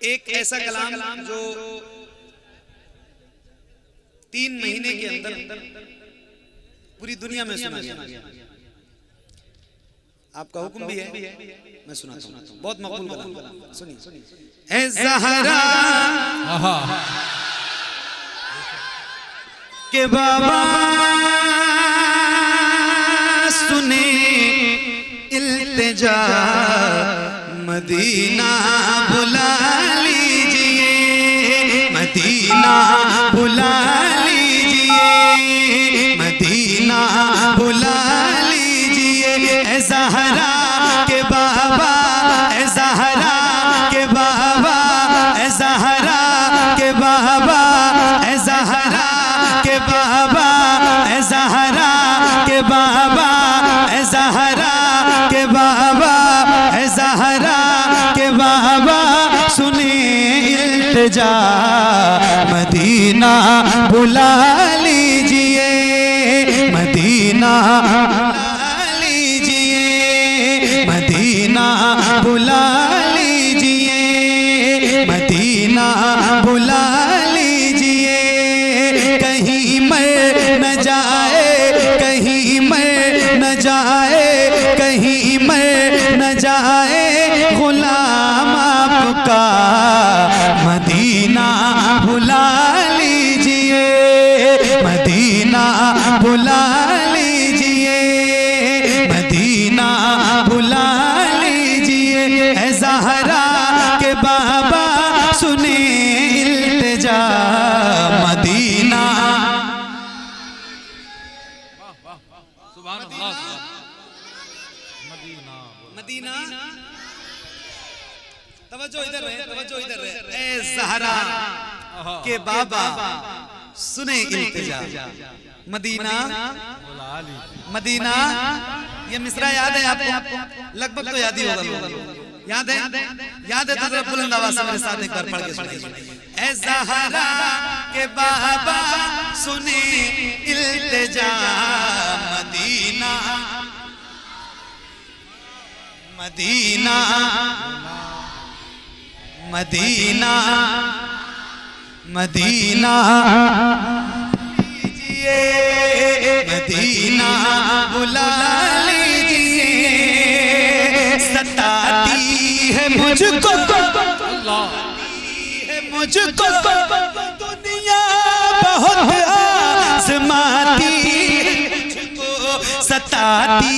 एक ऐसा कलाम जो 3 महीने के अंदर पूरी दुनिया में सुना गया। आपका हुक्म भी है, मैं सुनाता हूँ। बहुत मकबूल कलाम, सुनिए। ऐ ज़हरा के बाबा सुने इल्तिजा, मदीना बुला लीजिए, मदीना बुला लीजिए, मदीना बुला लीजिए। ऐ ज़हरा के बाबा, ऐ ज़हरा के बाबा, ऐ ज़हरा के बाबा, ऐ ज़हरा के बाबा, ऐ ज़हरा के बाबा, ऐ ज़हरा के बाबा, ऐ ज़हरा के बाबा सुने इल्तिजा, मदीना बुला लीजिए, मदीना बुला लीजिए, मदीना बुला लीजिए, मदीना बुला लीजिए। कहीं मर न जाए, कहीं मर न जाए, कहीं मर न जाए गुलाम आपका, मदीना बुला लीजिए, मदीना बुला लीजिए, मदीना बुला लीजिए। ऐ ज़हरा के बाबा सुने इल्तिजा, मदीना मदीना। तवज्जो इधर है, तवज्जो इधर है। ऐ ज़हरा के बाबा सुने इल्तिजा, मदीना मदीना। ये मिसरा याद है आपको? लगभग तो याद ही होगा। याद है? याद है तो जरा बुलंद आवाज से मेरे साथ एक बार पढ़ के सुनिए। ऐ ज़हरा के बाबा सुने इल्तिजा, मदीना मदीना मदीना मदीना लीजिए, मदीना बुला लीजिए। सताती है मुझको, है मुझको दुनिया बहुत आज़माती है मुझको, सताती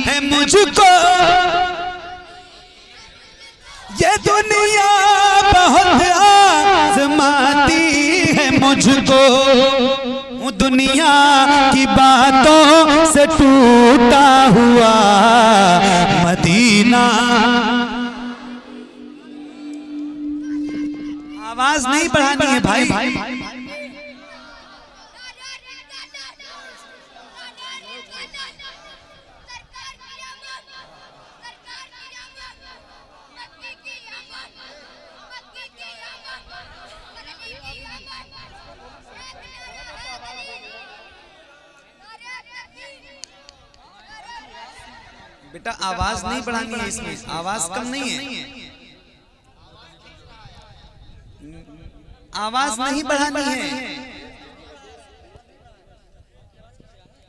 है मुझको ये दुनिया बहुत आज़माती है मुझको। दुनिया की बातों से टूटा हुआ मदीना। आवाज नहीं बढ़ानी है भाई। बेटा आवाज नहीं बढ़ानी है, इसमें आवाज कम नहीं है, आवाज नहीं बढ़ानी है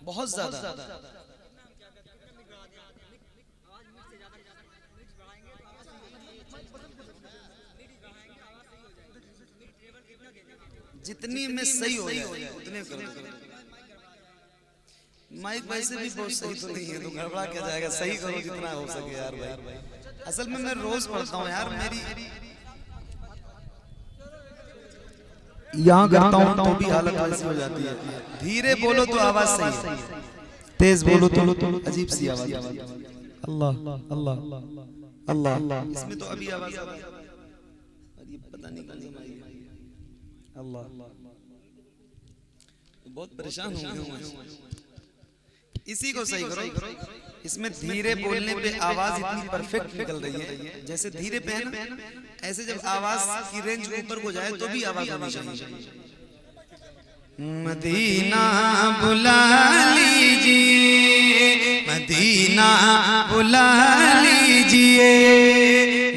बहुत ज्यादा। जितनी में सही हो जाए उतने करो। माइक वैसे भी बहुत सही तो नहीं है, तो गड़बड़ा क्या जाएगा। सही करो जितना हो सके यार भाई। असल में मैं रोज पढ़ता हूँ यार, मेरी यहाँ करता हूँ तो भी हालत वैसी हो जाती है। धीरे बोलो तो आवाज सही है, तेज बोलो तो अजीब सी आवाज। अल्लाह अल्लाह अल्लाह, इसमें तो अभी आवाज पता नहीं अल्लाह, बहुत परेशान हो गया। इसी को सही करो। इसमें धीरे बोलने पे आवाज इतनी परफेक्ट निकल रही है, जैसे धीरे पे है ना, ऐसे जब आवाज की रेंज ऊपर को जाए तो भी आवाज होनी चाहिए। मदीना बुला लीजिए, मदीना बुला लीजिए,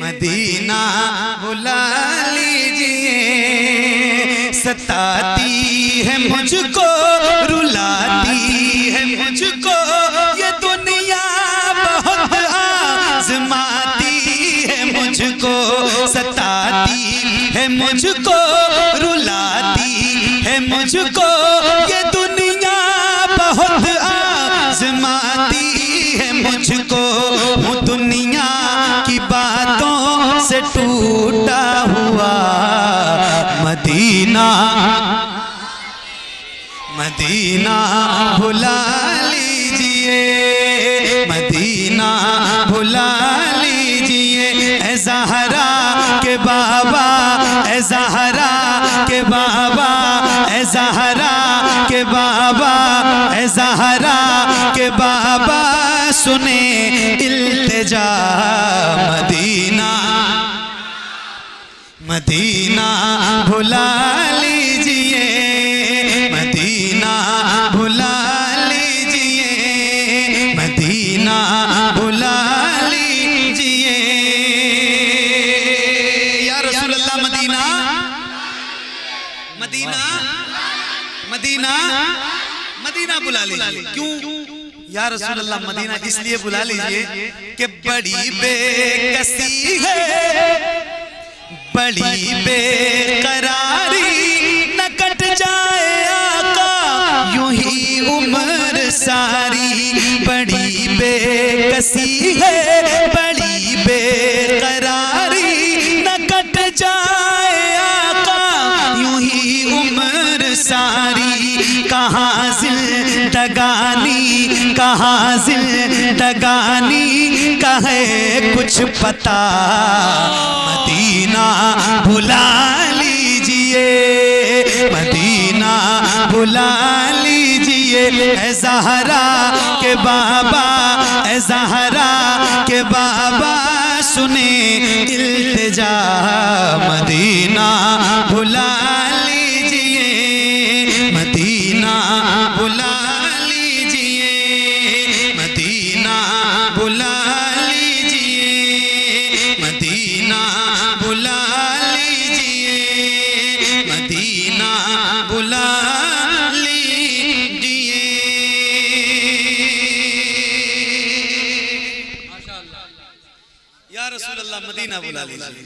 मदीना बुला सताती है मुझको, रुलाती है मुझको ये दुनिया, बहुत आज़माती है मुझको, सताती है मुझको, रुलाती है मुझको ये दुनिया, बहुत आज़माती है मुझको। हूँ दुनिया की बातों से टूटा हुआ, मदीना मदीना भुला लीजिए, मदीना भुला लीजिए। ऐ ज़हरा के बाबा, ऐ ज़हरा के बाबा, ऐ ज़हरा के बाबा, ऐ ज़हरा के बाबा, सुने इल्तिजा। मदीना मदीना भुला लीजिए, मदीना भुला लीजिए, मदीना भुला लीजिए। या रसूल अल्लाह मदीना मदीना मदीना मदीना बुला लीजिए। क्यों या रसूल अल्लाह मदीना इसलिए बुला लीजिए कि बड़ी बेकसी है, बड़ी बेकरारी, न कट जाए आका यूं ही उम्र सारी। बड़ी बेकसी है, बड़ी बेकरारी, न कट जाए आका यूं ही उम्र सारी। कहाँ जिंदगानी, कहाँ जिंदगानी, कहे कुछ पता। मदीना भुला लीजिए, मदीना भुला लीजिए। ऐ ज़हरा के बाबा, ऐ ज़हरा के बाबा, सुने इल्तिजा। मदीना भुला लीजिए, मदीना भुला लीजिए, मदीना भुला लीजिए, मदीना बुला लीजिए, मदीना बुला लीजिए। या रसूल अल्लाह मदीना बुला लीजिए,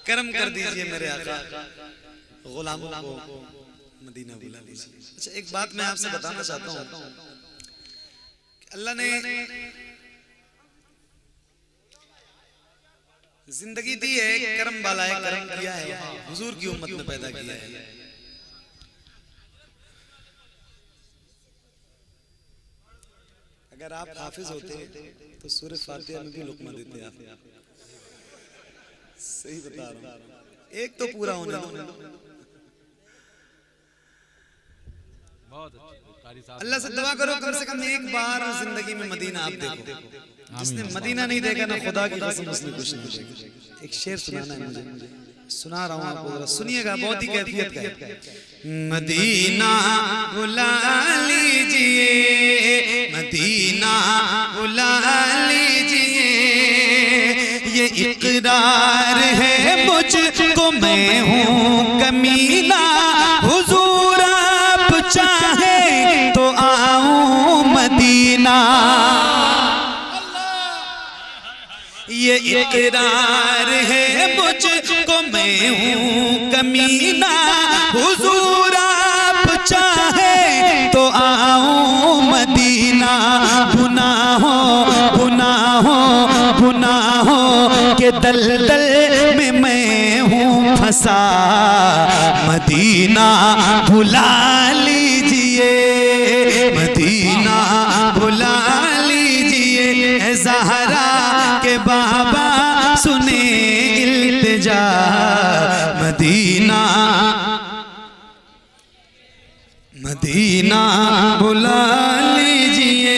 करम कर दीजिए मेरे आका, गुलामों को मदीना बुला लीजिए। अच्छा, एक बात मैं आपसे बताना चाहता हूँ, अल्लाह ने जिंदगी दी है, करम वाला है, करम किया है, हुजूर की उम्मत में पैदा किया है। अगर आप हाफिज होते तो सूरह फातिहा में भी लुक्मा देते आप। सही बता रहा हूँ, एक तो पूरा होने दो। अल्लाह से दुआ करो कम से कम एक बार जिंदगी में मदीना आप देखो। जिसने मदीना नहीं देखा ना, खुदा की कसम उसने कुछ नहीं देखा। एक शेर सुनाना है मुझे, सुना रहा हूँ आपको, जरा सुनिएगा, बहुत ही कैफियत का है। मदीना बुला लीजिए, मदीना बुला लीजिए, ये इकरार है मुझको मैं हूँ कमीना, हुजूर आप चाहे तो आऊं मदीना। ये इकरार है मुझको मैं हूँ कमीना, हुजूर आप चाहे तो आऊं मदीना। गुनाहों गुनाहों गुनाहों के दलदल में मैं हूँ फंसा, मदीना भुला लीजिए, मदीना भुला लीजिए। ऐ ज़हरा के बाबा सुने इल्तिजा, मदीना मदीना बुला लीजिए,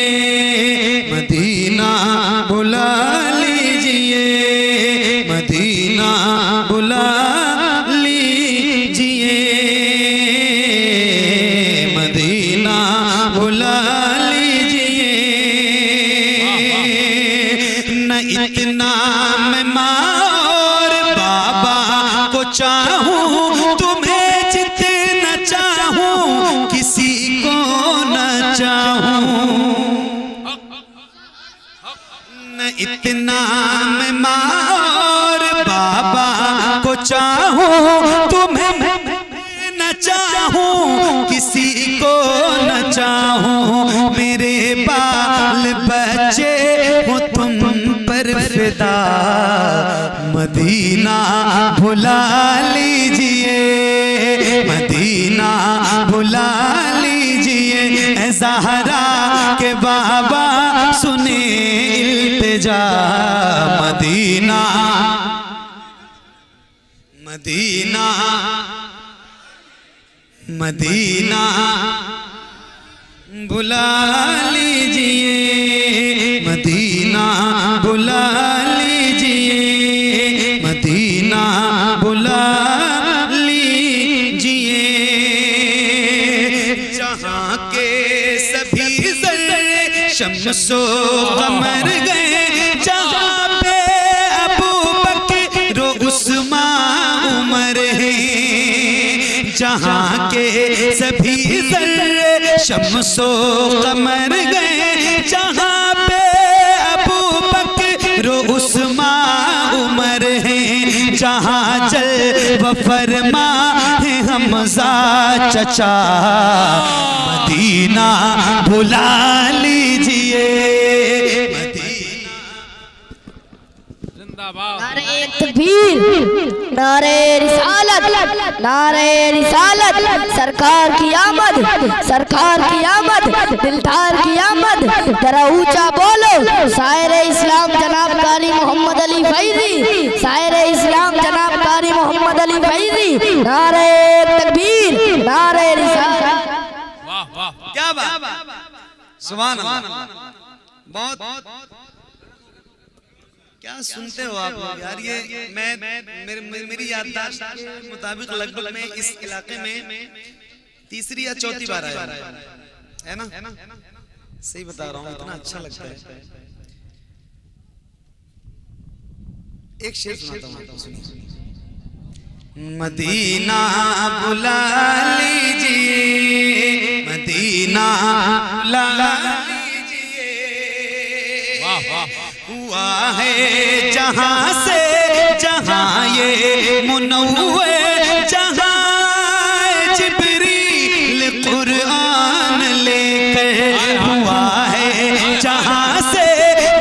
मदीना बुला लीजिए, मदीना बुला लीजिए, मदीना बुला लीजिए। न इतना मैं माँ और बाबा को चाहूँ तुम्हें कितना मैं माँ और बाबा को चाहूं, तुम्हें न चाहूं, किसी को न चाहूं, मेरे बाल बच्चे हो तुम पर फिदा, मदीना भुला लीजिए, मदीना भुला लीजिए, ज़हरा के बाबा सुने इल्तिजा, मदीना मदीना मदीना बुला लीजिए, मदीना बुला लीजिए, मदीना बुला लीजिए, जहाँ के सभी ज़र्रे शम्सो कमर गए, जहाँ पे अबू बकर उस्मान उमर है, जहाँ के सभी ज़र्रे शम्सो कमर गए, जहाँ पे अबू बकर उस्मान उमर है, जहाँ जल फरमा है हमज़ा चचा, मदीना भुला लीजिए, नारे तकबीर, नारे रिसालत, नारे रिसालत, सरकार की आमद, सरकार की आमद, दिलदार की आमद, जरा ऊंचा बोलो, शायर इस्लाम जनाब कारी मोहम्मद अली फैजी, शायर इस्लाम जनाब कारी मोहम्मद अली फैजी, नारे तकबीर, नारे रिसालत। वाह वाह क्या बात, सुभान अल्लाह, बहुत क्या सुनते हो आप लोग यार। ये मेरी याददाश्त के मुताबिक लगभग मैं इस इलाके में तीसरी या चौथी बार आया है ना, सही बता रहा हूँ, इतना अच्छा लगता है। एक शेर सुनाता हूँ आपको, सुनिए। मदीना बुला लीजिए, मदीना बुला लीजिए, वाह वाह, हुआ है जहां से जहां ये मुनव्वर, जहां जिब्रील कुरान लेकर, हुआ है जहां से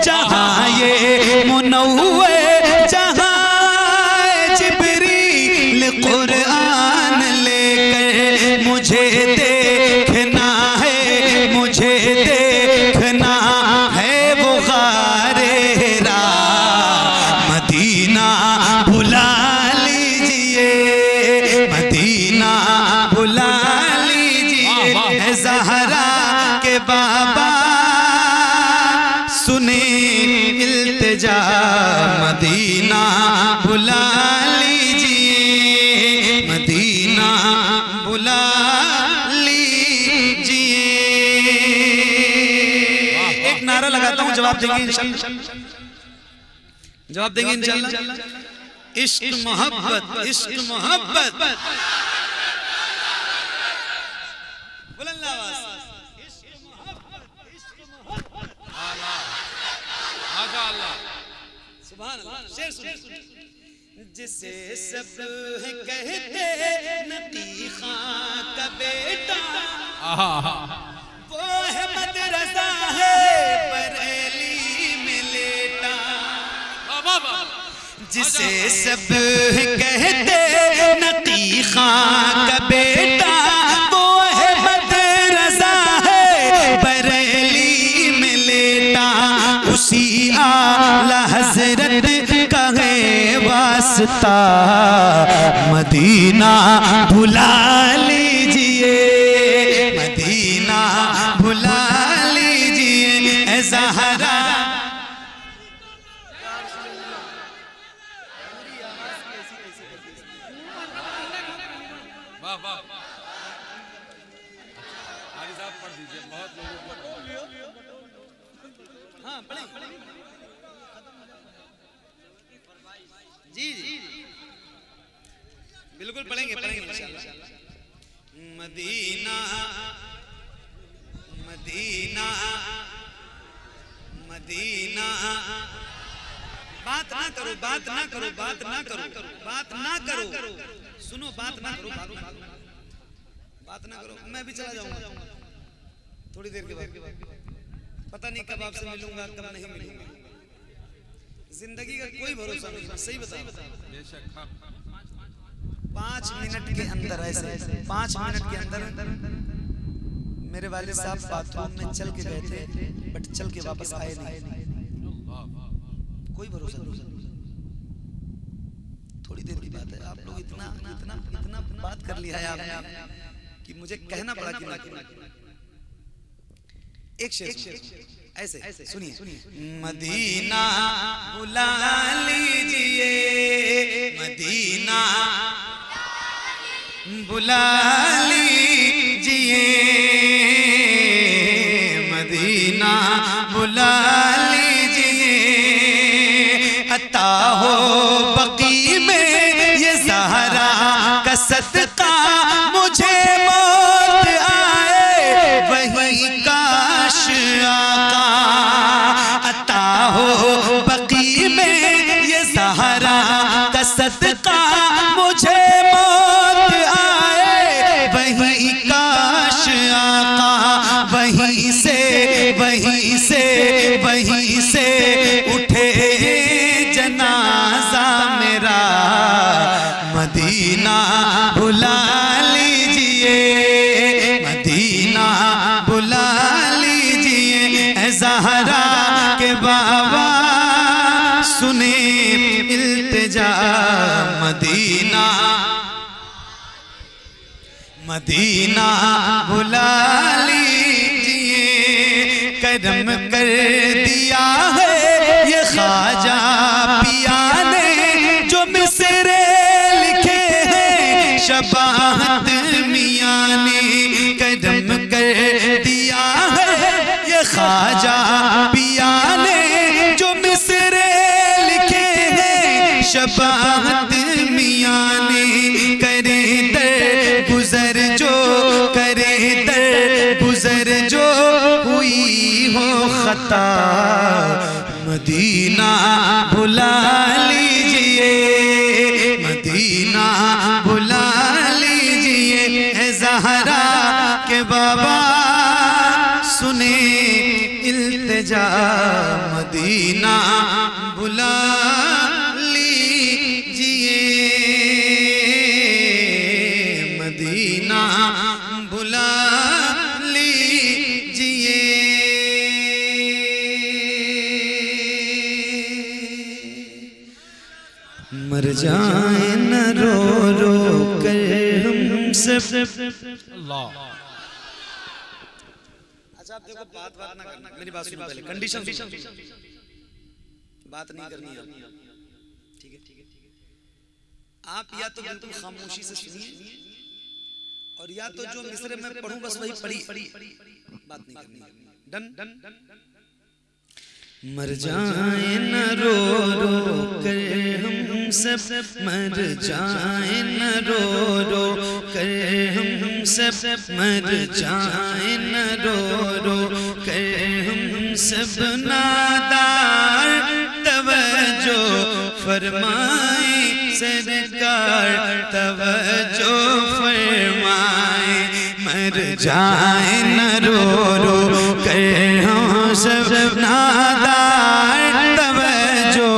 जहां ये मुनव्वर, जहां जिब्रील कुरान लेकर, मुझे देखना है, मुझे देखना है वो गारेरा, मदीना बुला लीजिए, मदीना बुला लीजिए, ज़हरा के बाबा सुने इल्तिजा, मदीना बुला लीजिए, मदीना बुला लीजिए। एक नारा लगाता हूँ, जवाब देंगे इंशाल्लाह, जवाब देंगे इंशाल्लाह। इश्क मोहब्बत, इश्क मोहब्बत, बुलंद आवाज़, इश्क मोहब्बत, इश्क मोहब्बत, माशाअल्लाह, सुभान अल्लाह। शेर सुनिए। जिसे सब कहते नकी खां का बेटा, वो है मदरसा है बरेली में लेटा, जिसे सब कहते नकी खां का बेटा, वो है मदरसा है बरेली में लेटा, उसी आला हजरत का है वास्ता, मदीना भुला लीजिए, मदीना भुला लीजिए, ज़हरा जी जी बिल्कुल पढ़ेंगे इंशाअल्लाह। मदीना मदीना मदीना बात ना करो, बात ना करो, बात ना करो, बात ना करो, सुनो, बात ना करो, बात ना करो। मैं भी चला जाऊंगा थोड़ी देर के बाद, पता नहीं कब आपसे मिलूंगा, कब नहीं मिलूंगा। जिंदगी का कोई भरोसा नहीं, सही बताओ। 5 मिनट के अंदर, ऐसे 5 मिनट के अंदर मेरे वालिद साहब बाथरूम में चल के गए थे, बट चल के वापस आए नहीं। कोई भरोसा नहीं। थोड़ी देर की बात है, आप लोग इतना इतना इतना बात कर लिया है आपने कि मुझे कहना पड़ा कि ना। एक शेर ऐसे सुनिए। मदीना बुला लीजिए, मदीना बुला लीजिए, मदीना बुला लीजिए, अता हो बकी में ये ज़हरा का सदका, मुझे मौत आए वही काश आका, अता हो बकी में ये ज़हरा का सदका, मुझे मौत आए वही काश आका, वहीं से उठे जनाजा मेरा, मदीना बुला लीजिए, मदीना बुला लीजिए, ऐ ज़हरा के बाबा सुने इल्तिजा, मदीना मदीना बुला लीजिए, करम कर दिया है ये ख्वाजा पिया ने, जो मिसरे लिखे हैं शबाहत मियां ने, करम कर दिया है ये ख्वाजा पिया ने, जो मिसरे लिखे हैं शबाहत मियां ने, करे दर गुजर जो, करे दर गुजर जो हुई हो खता, मदीना बुला लीजिए, मदीना बुला लीजिए, ऐ ज़हरा के बाबा सुने इल्तिजा, मदीना बुला लीजिए, मदीना बुला लीजिए। मर जाए न रो रो कर हम सब। अल्लाह। अच्छा आप देखो, बात ना करना, मेरी बात सुनो पहले, कंडीशन बात नहीं करनी है, ठीक है। आप या तो बिल्कुल खामोशी से सुनिए, और या तो जो मिसरे में पढ़ूं बस वही पढ़ी, बात नहीं करनी है। डन। मर जाए न रो रो कर हम सब, मर जाए न रो रो कर हम सब, मर जाए न रो रो कर हम सब, नादार तवज्जो फरमाए सरकार, तवज्जो फरमाए, मर जाए न रो रो कर हम सब, नादार तवज्जो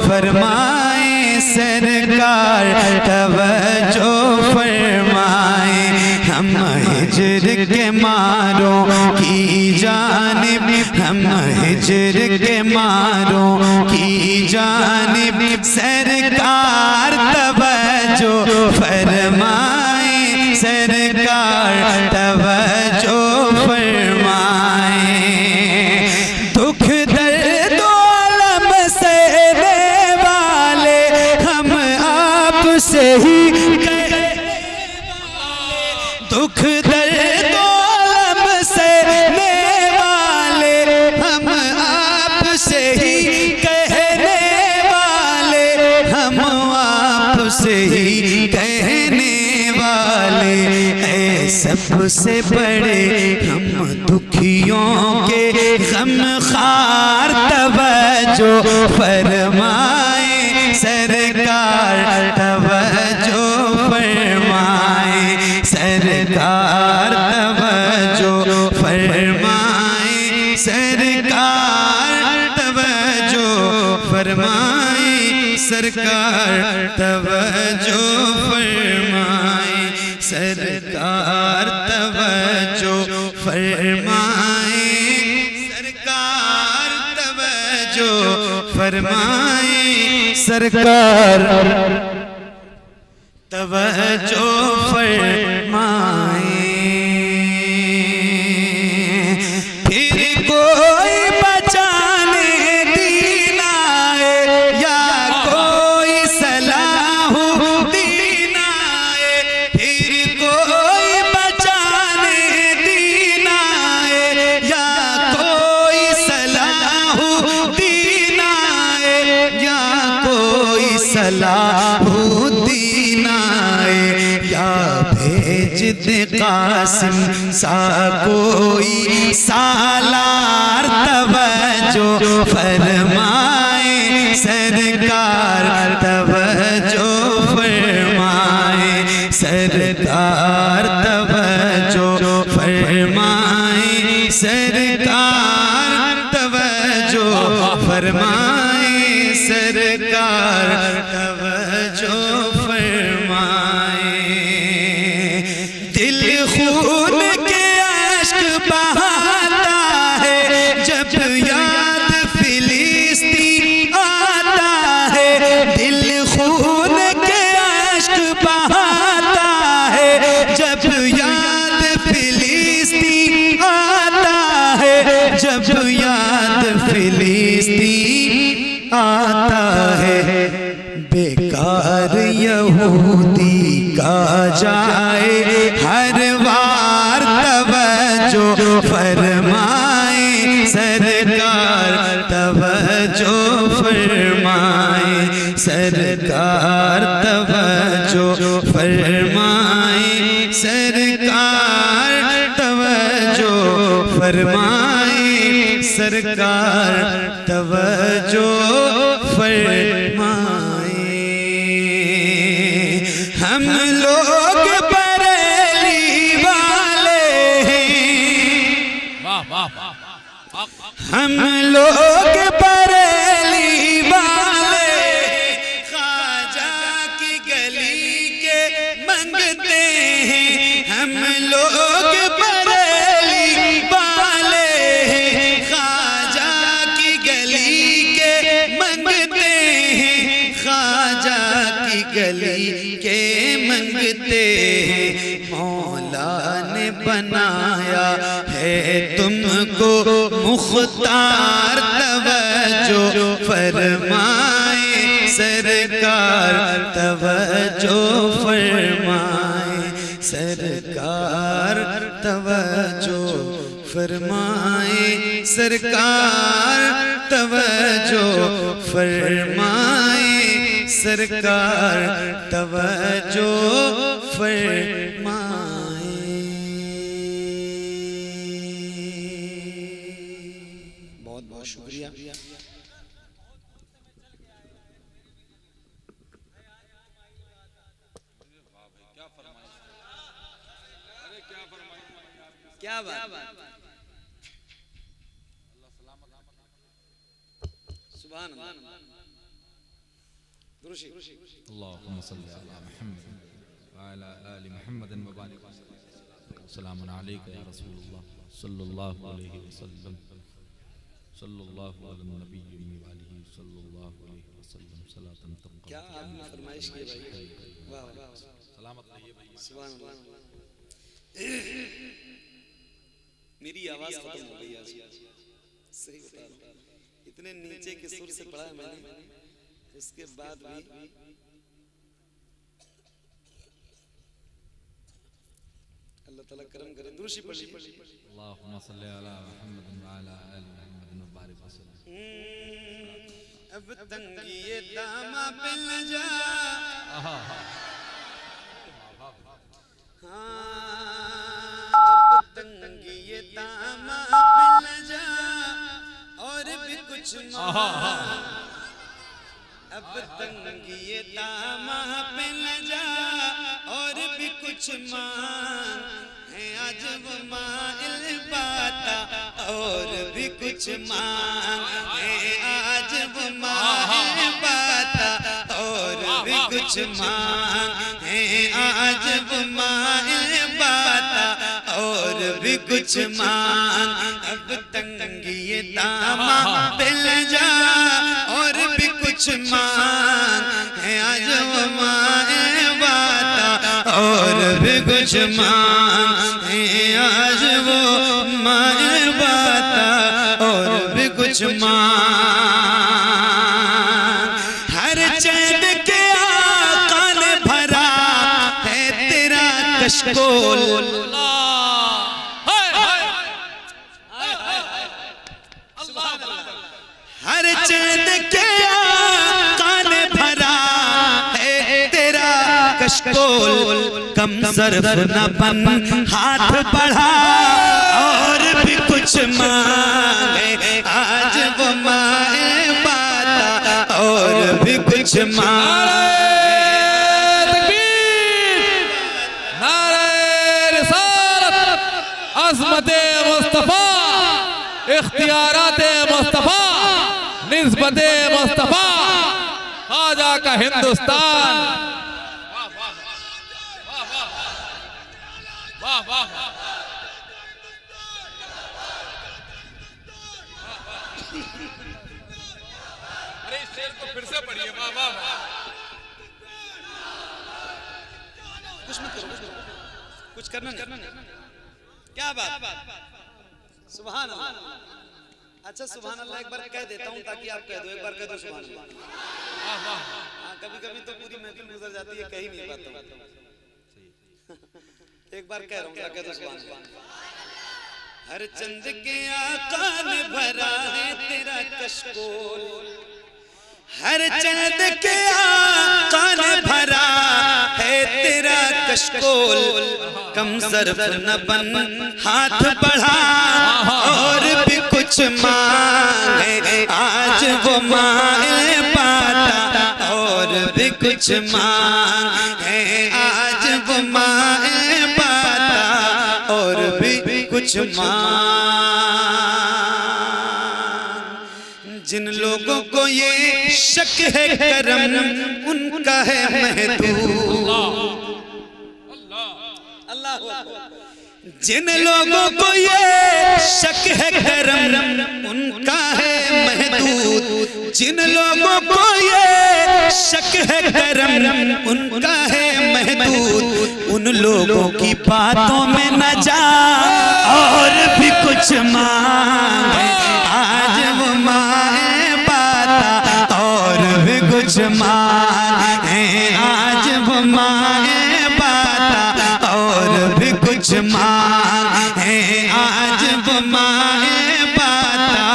फरमाए सरकार, तवज्जो फरमाए, हम हिज्र के मारों की जानिब, हम हिज्र के मारों की जानिब, सरकार तवज्जो फरमाए, सरकार तवज्जो फरमाए, दुख दर्द अलम सहने वाले हम आप से ही कहने वाले, दुख दर्द अलम सहने वाले हम आप से ही कहने वाले, हम आप से ही कहने वाले, ऐ सबसे बड़े हम दुखियों के गम खार, तवज्जो तवज्जो फरमाए सरकार, तवज्जो फरमाए सरकार, तवज्जो फरमाए सरकार, तवज्जो फरमाए सरकार, तवज्जो फरमाए सरकार, तवज्जो फरमाए सरकार, तवज्जो फरमाए सरकार, तवज्जो फरमाए। फिर कोई बचाने दीन आए या कोई सलाह दीन आए, फिर कोई बचाने दीन आए या कोई सलाह दीन आए या कोई सलाह दीन आए, या भेज दे कासिम सा कोई सालार, तवज्जो फरमाए सरकार, तवज्जो फरमाए सरकार, तवज्जो फरमाए सरकार, तवज्जो फरमाए सरकार, तवज्जो फरमाए। दिल खून के अश्क बहाता है जब याद फिलिस्तीन आता है, दिल खून के अश्क बहाता है जब याद फिलिस्तीन आता है, जब याद फिलिस्तीन आता है। बेकार यहूदी का जाए हर बार, तवज्जो फरमाए सरकार, तवज्जो फरमाए सरकार, तवज्जो फरमाए सरकार, तवज्जो फरमाए सरकार, तवज्जो फरमाए। हम लोग बरेली वाले हैं, हम लोग बरेली वाले, ख्वाजा की गली के मंगते हैं, हम लोग बरेली वाले हैं, ख्वाजा की गली के मंगते हैं, ख्वाजा की गली के मंगते हैं। मौला ने बनाया है तुमको मुख्तार, तवज्जो फरमाए सरकार, तवज्जो फरमाए सरकार, तवज्जो फरमाए सरकार, तवज्जो फरमाए सरकार, तवज्जो फरमाए। बहुत बहुत शुक्रिया। क्या बात, सुभान अल्लाह। अल्लाहुम्मा सल्ली अला मुहम्मद व अला आलि मुहम्मद व बारिक सलाम अलैका या रसूलुल्लाह सल्लल्लाहु अलैहि वसल्लम, सल्लल्लाहु अला नबी व आलिहि सल्लल्लाहु अलैहि वसल्लम सलातन तब्का। क्या आपने फरमाइश की भाई, वाह वाह, सलामत रहिए भाई, सुभान अल्लाह। मेरी आवाज खत्म हो गई आज, सही बता रहा हूं, इतने नीचे के सुर से पढ़ा मैंने, उसके बाद भी अल्लाह ताला करम करे। दुरूशी पढ़िए। अल्लाहुम्मा सल्ली अला मुहम्मद व अला आलि मुहम्मद व बारिक वसल्लम। अब तंगिए दामा पे न जा, हाँ अब तंगिए दामा पे न जा, और भी कुछ कुछ मांग, अब तंगिए दामा पे न जा, और भी कुछ मांग है आज वो माइल बाता, और भी कुछ मांग है आज वो माइल बाता, और भी कुछ मांग है आज वो माइल बाता, और भी कुछ मांग, अब तंगिए दामा पे न जा, और भी कुछ मांग है आज वो माए बाता, और भी कुछ मांग है आज वो माए बाता, और भी कुछ मांग। हर चैन के आका ने भरा है तेरा कशकोल, हर चैन के आका ने भरा है तेरा कशकोल, कम सरफ न बन हाथ बढ़ा, और भी कुछ मांगे आज वो माए बाता, और भी कुछ मांगे। अज़मते मुस्तफा, इख्तियाराते मुस्तफा, निस्बते मुस्तफा, ख्वाजा का हिंदुस्तान। वाह वाह वाह, अरे इस शेर को फिर से पढ़िए। वाह वाह वाह, कुछ मत करो, कुछ करना नहीं। क्या बात, सुभान अल्लाह। अच्छा सुभान अल्लाह एक बार कह देता हूँ ताकि आप कह दो, एक बार कह दो सुभान अल्लाह। हाँ कभी कभी तो पूरी महफिल गुजर जाती है, कह ही नहीं पाता। एक बार कह रहा हूँ, कह दो सुभान अल्लाह। हर चंद के आका ने भरा है तेरा कशकोल, हर चंद के आका ने भरा है तेरा कशकोल, कम सरफ न बन हाथ बढ़ा, और भी कुछ मांगे आज वो माए बाता, और भी कुछ मांगे आज वो माए बाता, और भी कुछ मांग। जिन लोगों को ये शक है करम उनका है महदूद, जिन लोगों को ये शक है करम उनका है महदूद, जिन लोगों को ये शक है करम उनका है महदूद, उन लोगों की बातों में न जा, और भी कुछ मांगे आज वो माए बाता, और भी कुछ मांगे आज वो माए बाता, और भी कुछ मांगे आज वो माए बाता,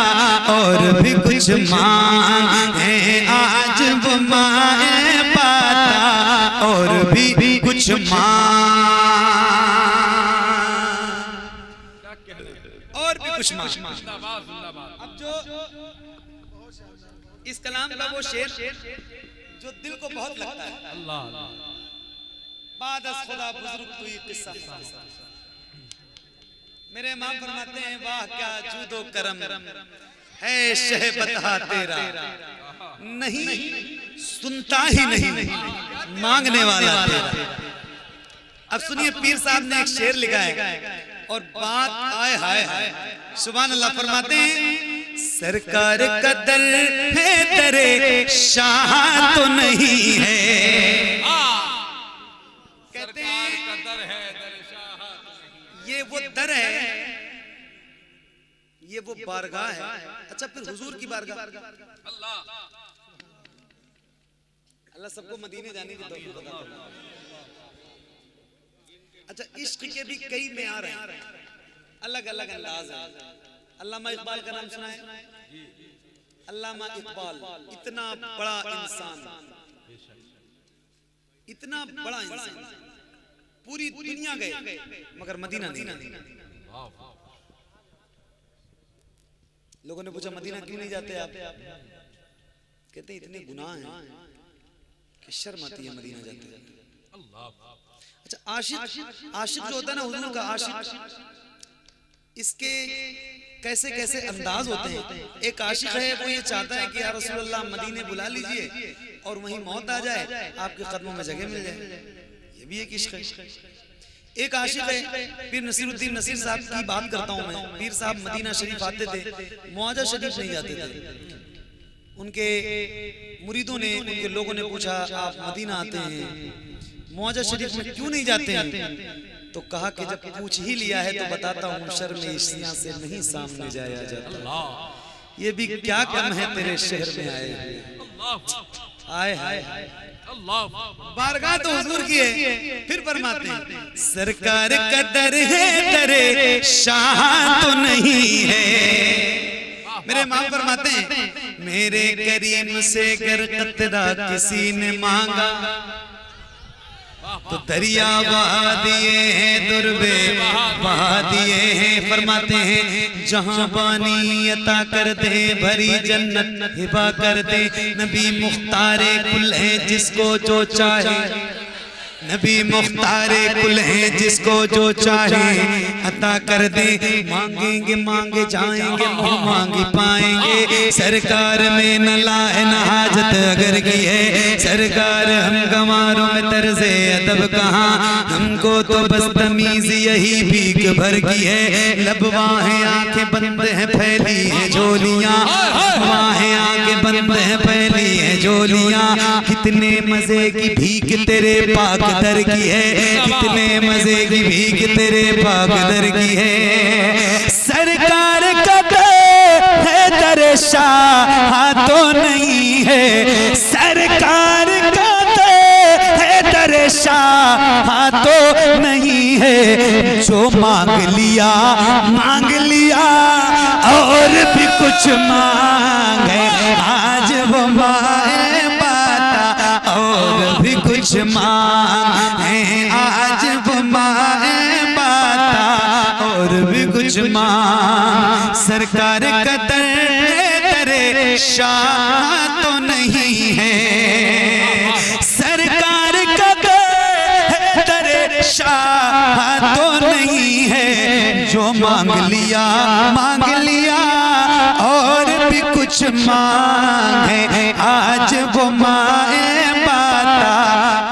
और भी कुछ मांगे आज वो माए बाता, और भी कुछ मांग, और भी कुछ मांग। अब जो इस कलाम का वो शेर जो दिल को बहुत लगता है, अल्लाह बाद अस खुदा बुजुर्ग तू ये किस्सा। मेरे इमाम फरमाते हैं वाह क्या जूदो करम है शह बता तेरा, नहीं सुनता ही नहीं मांगने वाला तेरा। अब सुनिए पीर साहब ने एक शेर लिखा है और बात आए हाय सुभान अल्लाह। फरमाते हैं सरकार का दर है दरे शाह तो नहीं है, कहते हैं ये वो दर है, ये वो बारगाह है। अच्छा फिर हुजूर की बारगाह, अल्लाह अल्लाह सबको मदीने जाने की तौफीक अता फरमाए। अच्छा इश्क के भी कई मेयार हैं, अलग अलग अंदाज है। अल्लामा इकबाल का नाम सुना है? अल्लामा इकबाल इतना बड़ा इंसान, इतना बड़ा इंसान, पूरी दुनिया गए मगर मदीना नहीं। लोगों ने पूछा मदीना क्यों नहीं जाते आप? कहते इतने गुनाह हैं कि शर्म आती है मदीना जाते जाते। अच्छा, आशिक जो होता है ना हुजूर का आशिक, इसके कैसे कैसे अंदाज होते हैं। एक आशिक है वो ये चाहता है कि या रसूल अल्लाह मदीने बुला लीजिए और वहीं मौत आ जाए, आपके कदमों में जगह मिल जाए, ये भी एक इश्क है। एक आशिक है पीर नसीरुद्दीन नसीर साहब की बात करता हूँ मैं। पीर साहब मदीना शरीफ आते थे, मुआजा शरीफ नहीं जाते थे। उनके मुरीदों ने, उनके लोगों ने पूछा आप मदीना आते हैं, मुआजा शरीफ में क्यों नहीं जाते हैं? तो कहा कि जब पूछ ही लिया है तो बताता हूँ, शर्म इश्तियाँ से नहीं सामने जाया जाता। ये भी क्या कम है तेरे शहर में आए हाय बारगाह तो हुजूर की है। फिर फरमाते हैं सरकार का दर है, दरे शाह तो नहीं है। मेरे इमाम फरमाते हैं मेरे करीम से गर कतरा किसी ने मांगा तो दरिया बहा दिए हैं, दुर्बे बहा दिए हैं। फरमाते हैं जहां पानी अता कर दे, भरी जन्नत हिबा कर दे। नबी मुख्तारे कुल है जिसको जो चाहे, नबी मुख्तारे कुल है जिसको जो चाहे अता कर दे। मांगेंगे मांगे जाएंगे, मुँह मांगी पाएंगे। सरकार में न लाए न हाजत अगर की है, सरकार हम गंवारों में तर्ज़े अदब कहाँ, हमको तो बस तमीज़ यही भीख भर की है। लबवा है आंखें बंद हैं फैली हैं झोलियाँ, बाहें आंखें बंद हैं फैली हैं झोलियाँ। कितने मजे की भीख तेरे पाक दर की है, कितने मजे की भीख तेरे पाक दर की है। सरकार का है दर शाह तो नहीं है, सरकार का है दर शाह तो नहीं है। जो मांग लिया और भी कुछ मांगे, आज वो माए बाता और भी कुछ मांगे, आज वो माए बाता और भी कुछ मांग। सरकार का दर शाह तो नहीं है, सरकार का दर शाह तो नहीं है। जो मांग लिया और भी कुछ मांगे, आज वो माए बाता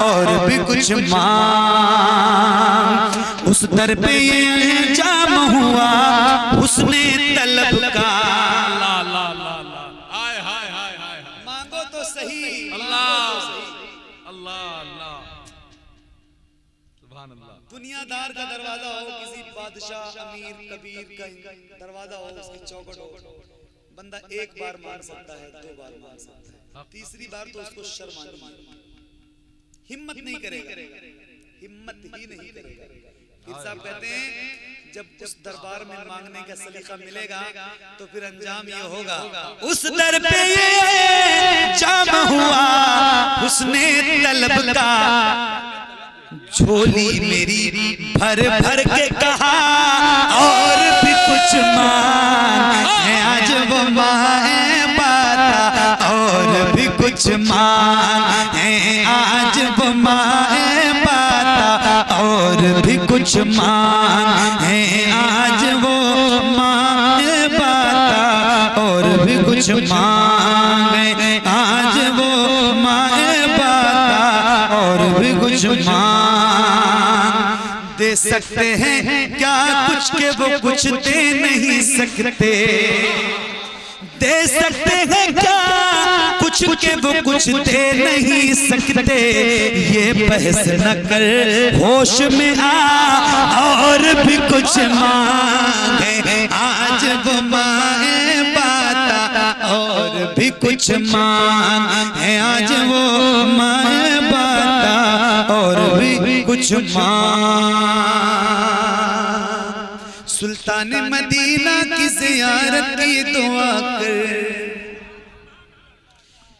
और भी कुछ मांग। उस दर पे ये जाम हुआ उसने तलब का, मांगो तो सही, दुनियादार का दरवाजा हो, किसी बादशाह अमीर कबीर का दरवाजा हो, उसकी चौखट हो, बंदा एक बार मांग सकता है, 2 बार मांग सकता है, तीसरी बार तो उसको शर्म आएगी, हिम्मत नहीं करेगा, हिम्मत ही नहीं करेगा। पीर साहब कहते हैं जब उस दरबार में मांगने का सलीका मिलेगा तो फिर अंजाम ये होगा। उस दर पे ये जाम हुआ उसने तलब का, झोली मेरी भर भर के कहा और भी कुछ मांग है, आज वो माए बाता और भी कुछ मांग है, आज वो माए बाता और भी कुछ मांग है, आज वो माए बाता और भी कुछ मांग है, आज वो माए बाता और भी कुछ मांग। दे सकते हैं क्या कुछ के वो कुछ दे नहीं सकते, दे सकते हैं क्या कुछ के वो कुछ दे नहीं सकते। ये बहस न कर होश में आ और भी कुछ मांगे, आज वो माए बाता और भी कुछ मांग है, आज वो माए बाता और भी कुछ मांग। सुल्तान मदीना की ज़ियारत की दुआ कर,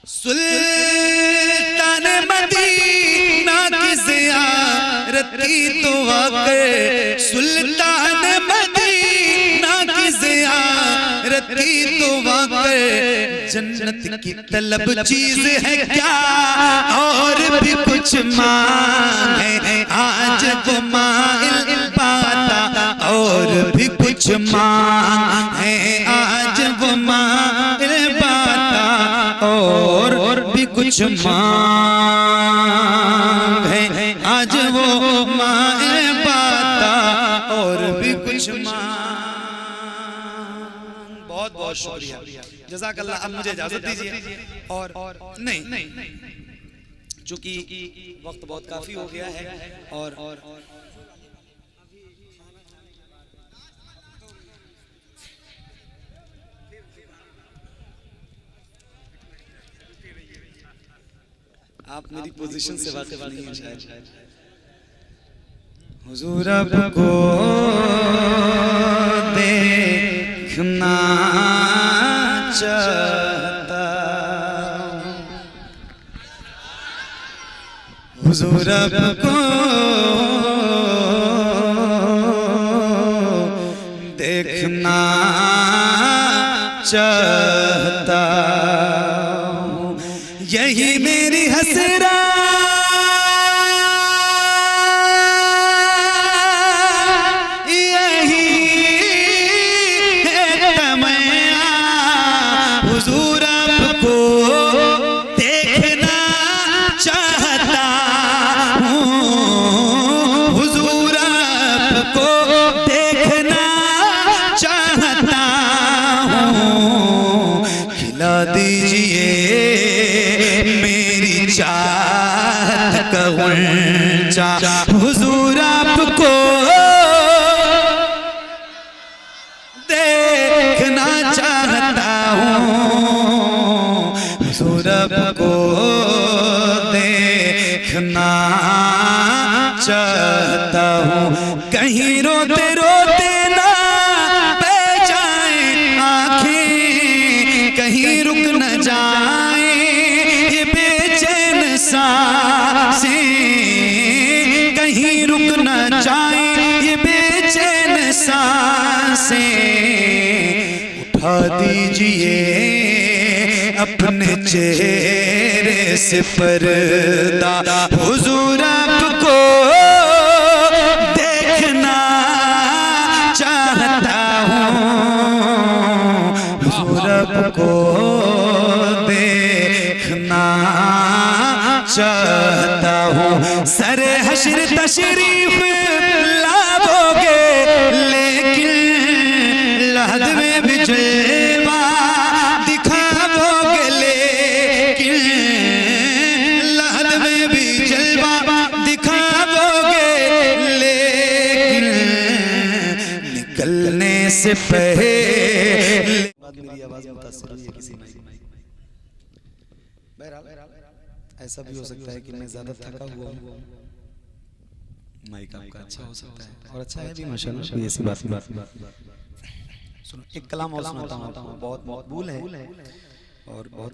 सुल्तान मदीना की ज़ियारत की दुआ कर, सुल्तान मदीना की ज़ियारत आखिरत की दुआ कर, जन्नत की तलब चीज है क्या, और भी कुछ मांगे आज वो माइल पाता, और भी कुछ मांगे आज वो माइल पाता, और भी कुछ मांगे आज वो माइल पाता, और भी कुछ बहुत बहुत शुक्रिया, जज़ाकल्लाह। अब मुझे इजाजत दीजिए। और नहीं, चूंकि वक्त बहुत काफी हो गया है, और आप मेरी पोजीशन से वाकिफ नहीं हैं शायद। हुजूर आपको देखना चाहता, हुजूर आपको देखना चाहता, यही मेरी हसरत, यही है तमन्ना, हुजूर आपको देखना चाहता हूँ, हुजूर आपको देखना चाहता हूँ, खिला दीजिए मेरी चाहत का गुंचा, हुजूर आपको देखना चाहता हूँ, हुजूर आपको देखना चाहता हूँ, कहीं रोते रोते ना बह जाए आँखें, कहीं रुक न जाए ये बेचैन सांसें, कहीं रुक न जाए ये बेचैन सांसें, उठा दीजिए अपने चेहरे से पर्दा, हुजूर आपको देखना चाहता हूँ, हुजूर आपको देखना चाहता हूँ, सरे हश्र तशरीफ लाओगे, लेकिन लहद में भी जलवा दिखाओगे, लेकिन लहद में भी जलवा दिखाओगे, लेकिन निकलने से पहले मेरी आवाज मुतासिर हुई है किसी में। ऐसा भी हो सकता है कि मैं ज्यादा थका हुआ हूँ, माइक आपका अच्छा हो सकता है, और अच्छा है भी माशाल्लाह, कोई ऐसी बात नहीं। सुनो एक कलाम और सुनाता हूँ, बहुत मकबूल है और बहुत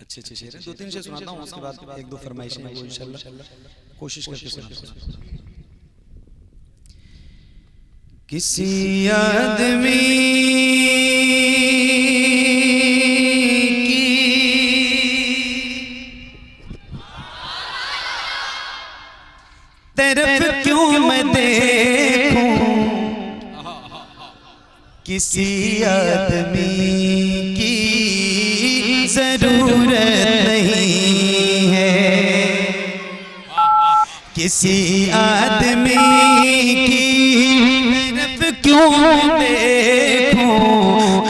अच्छे अच्छे शेर हैं, 2-3 शेर सुनाता हूँ, उसके बाद 1-2 फरमाइशें हैं वो इंशाल्लाह कोशिश करके सुनाता हूँ। किसी आदमी तरफ क्यों मैं देखूं, किसी आदमी की जरूरत नहीं है, किसी आदमी की तरफ क्यों देखूं,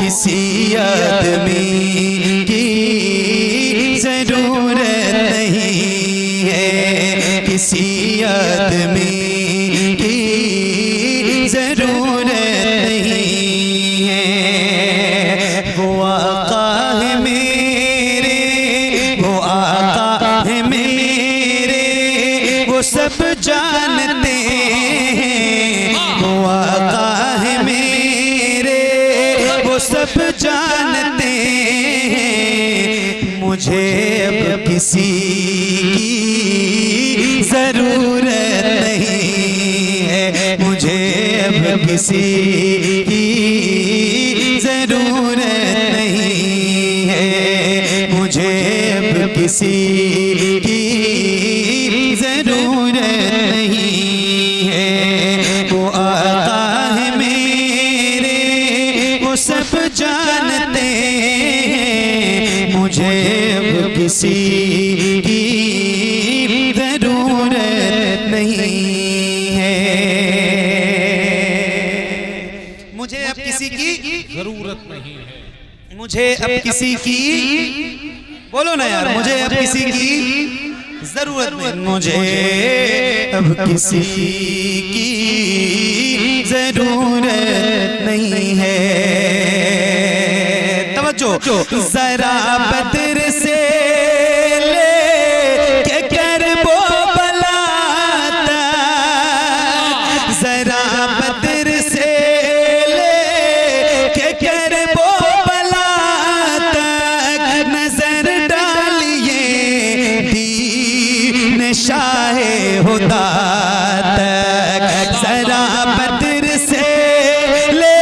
किसी आदमी की जरूरत नहीं है, किसी आदमी की जरूरत नहीं है, वो आका है मेरे, वो आका है मेरे, वो सब जानते हैं, वो आका है मेरे, वो सब जानते हैं, मुझे अब किसी की जरूरत नहीं है, मुझे अब किसी की मुझे अब किसी की, बोलो ना यार, मुझे अब किसी की जरूरत नहीं, मुझे अब किसी की जरूरत नहीं है। तवज्जो, जरा बदर से ले के कर वो बलाता, जरा बदर से ले के कर वो बलाता, नजर डालिए दीन शाहे हुदा तक, जरा बदर से ले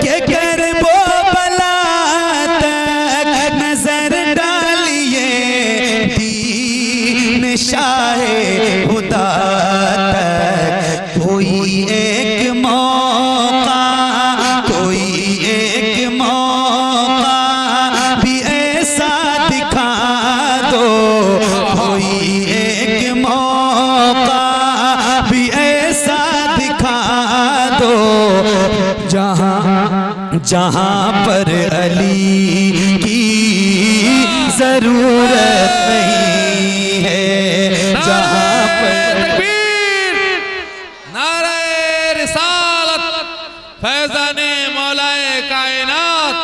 के कर वो बला तक, नजर डालिए दीन शाहे हुदा तक। कोई एक मौका, कोई एक मौका भी ऐसा दिखा दो, कोई एक मौका भी ऐसा दिखा दो, जहां पर अली की जरूरत नहीं है, जहां पर तकबीर, नारे रिसालत, फैज़ाने मौलाए कायनात,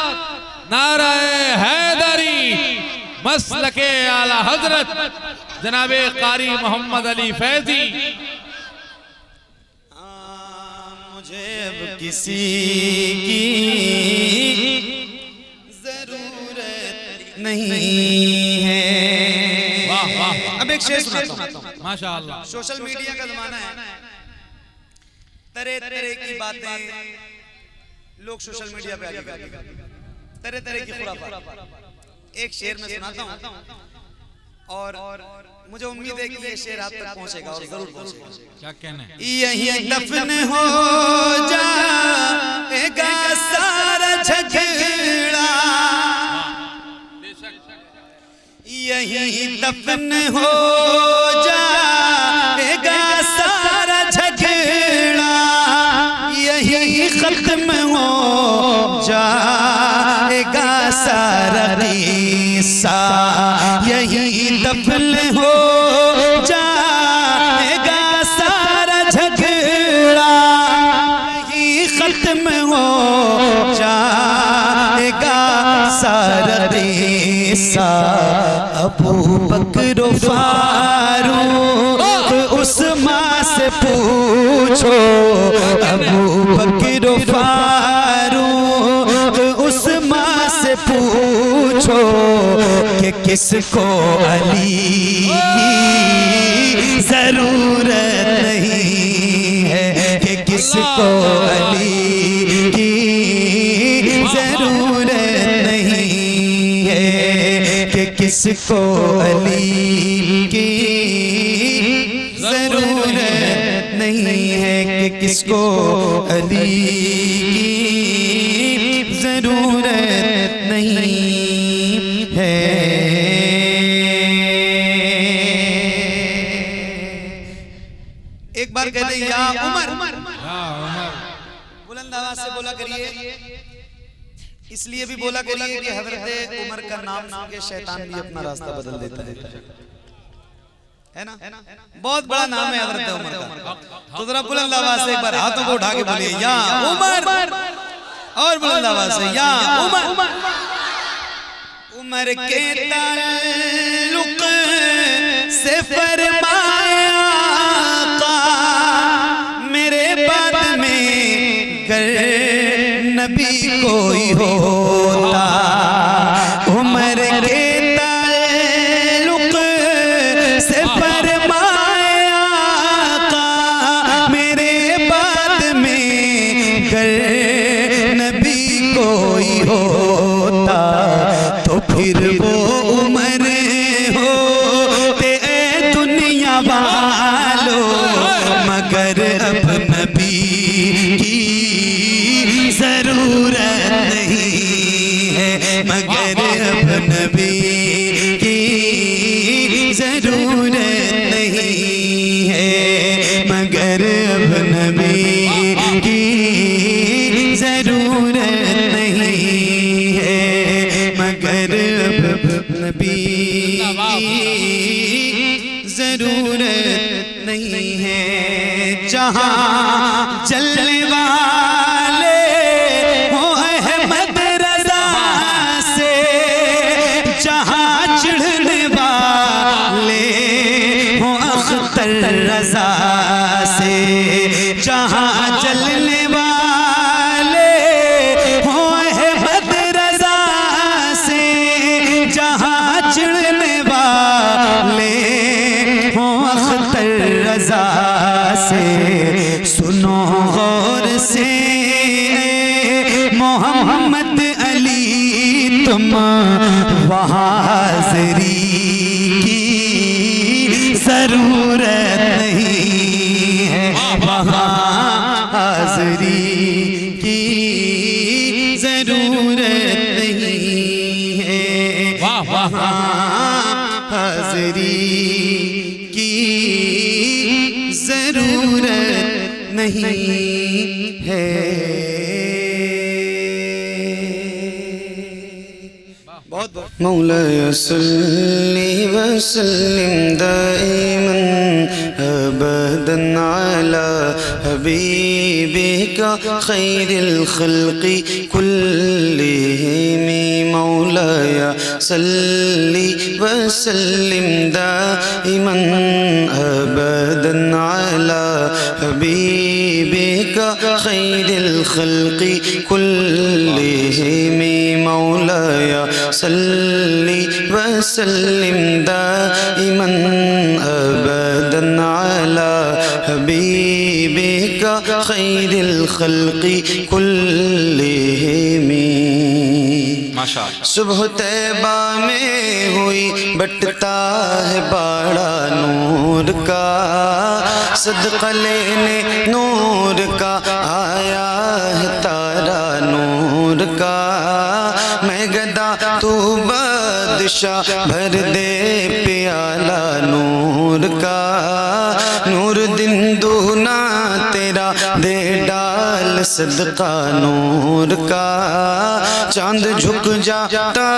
नारे हैदरी, मसलके आला हजरत जनाबे कारी मोहम्मद अली फैजी। मुझे अब किसी की जरूरत नहीं है। वाह वाह, अब एक शेर सुनाता हूं। माशाअल्लाह। सोशल मीडिया का जमाना है, तरह तरह की बातें लोग सोशल मीडिया पे आगे करते हैं, तरह तरह की खुराफात। एक शेर में सुनाता हूं और मुझे उम्मीद है कि ये शेर आप तक पहुंचेगा और जरूर पहुंचेगा। क्या कहना है? यही दफन हो जाएगा सारा झगड़ा, यही दफन हो जाएगा सारा झगड़ा, यही खत्म हो जाएगा सारा किस्सा, यही दफन हो जाएगा सारा झगड़ा, यही खत्म हो जाएगा सारा किस्सा। अबू बकर फारूक उस्मान से पूछो, अबू बकर फारूक उस्मान से पूछो कि किसको अली की जरूरत नहीं है, कि किसको अली की जरूरत नहीं है, कि किसको अली की जरूरत नहीं है, कि किसको अली की जरूरत नहीं है। एक बार कहते हैं या उमर, बुलंद आवाज से बोला करिए, इसलिए भी बोला करिए कि हजरत उमर का नाम सुन के शैतान भी अपना रास्ता बदल देता है ना। बहुत बड़ा नाम है हजरत उमर का। तो जरा बुलंद आवाज से एक बार हाथों को उठा के बोलिए या उमर, और बुलंद आवाज से या उमर। उमर के ताल्लुक से फरमाया आका, मेरे बाद में गर नबी कोई होता, उमर के ताल्लुक से फरमाया आका, मेरे बाद में गर नबी कोई होता, तो फिर वो उमर होते दुनिया वालों, मगर अब नबी की जरूरत नहीं है, मगर अब नबी की जरूरत नहीं है, मगर अब नबी की जरूरत नहीं है। जरूरत नहीं है। जहाँ जलने वाले हो अहमद रजा से, जहाँ चिढ़ने वाले हो अख्तर रजा से, जहाँ जलने वाले हो अहमद रजा से, जहाँ चिढ़ने वाले हो अख्तर रजा से। सुनो गौर से मोहम्मद अली तुम वहाँ हाज़री की ज़रूरत नहीं है, वहाँ हाज़री की ज़रूरत नहीं है, वहाँ हाज़री की ज़रूरत नहीं है। बहुत बहुत मौलाया सल्ली वसल्लिम दाइमन अबदन अला हबीबिका खैरिल खल्क़ि कुल्लिहिम। मौलाया सल्ली वसल्लिम दाइमन अबदन अला हबीबिका खैरिल खल्क़ि कुल्लिहिम। मौलाया सल्ली वसल्लिम दाइमन अबदन अला हबीबिका खैरिल खल्क़ि कुल्लिहिम। सुबह तैबा में हुई बटता है बाड़ा नूर का, सदका लेने नूर का आया है तारा नूर का। मैं गदा तू बादशाह भर दे प्याला नूर का। नूर दिन दूना तेरा दे डाल सदका नूर का। चांद झुक जाता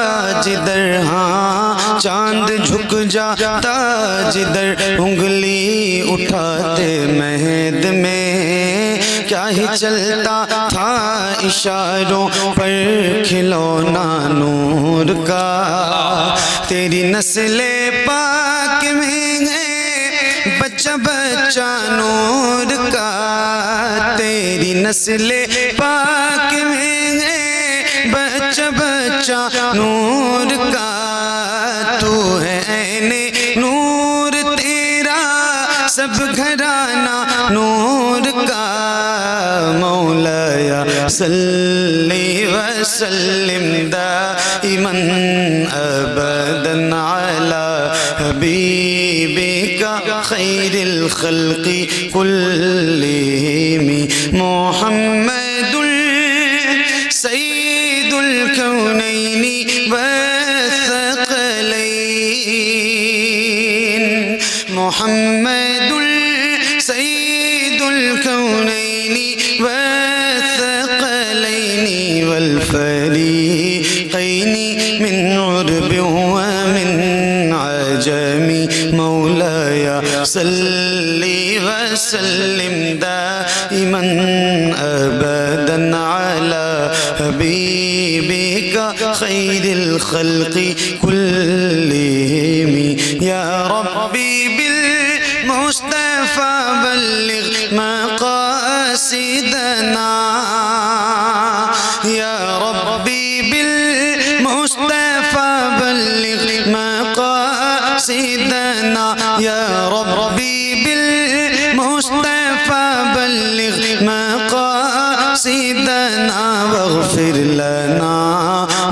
जिधर, हाँ चांद झुक जाता जिधर, उंगली उठाते महद में क्या ही चलता था इशारों पर खिलौना नूर का। तेरी नस्ले पाक में है बच्चा बच्चा नूर का। तेरी नस्ले पाक में है बच्चा बच्चा नूर का। तू है ऐने नूर तेरा सब घराना नूर का। मौलाया सल्ली वसल्लिम दाइमन अबदन अला हबीबिका खैरिल खल्क़ि कुल्लिहिम। मुहम्मदुल सय्यिदुल कौनैनि वस्सक़लैन। मुहम्मदुल सय्यिदुल कौनैनि वस्सक़लैनि वल फ़रीक़ैनि मिन उर्ब व मिन अजमी। मौलाया सल्ली वसल्लिम दाइमन अबदन अला हबीबिका खैरिल खल्क़ि कुल्लिहिम। या रब्बी बिल मुस्तफ़ा बल्लिग़ मक़ासिदना। या रब्बी बिल मुस्तफ़ा बल्लिग़ मक़ासिदना। या रब्बी बिल मुस्तफ़ा बल्लिग़ मक़ासिदना। वग़फ़िर लना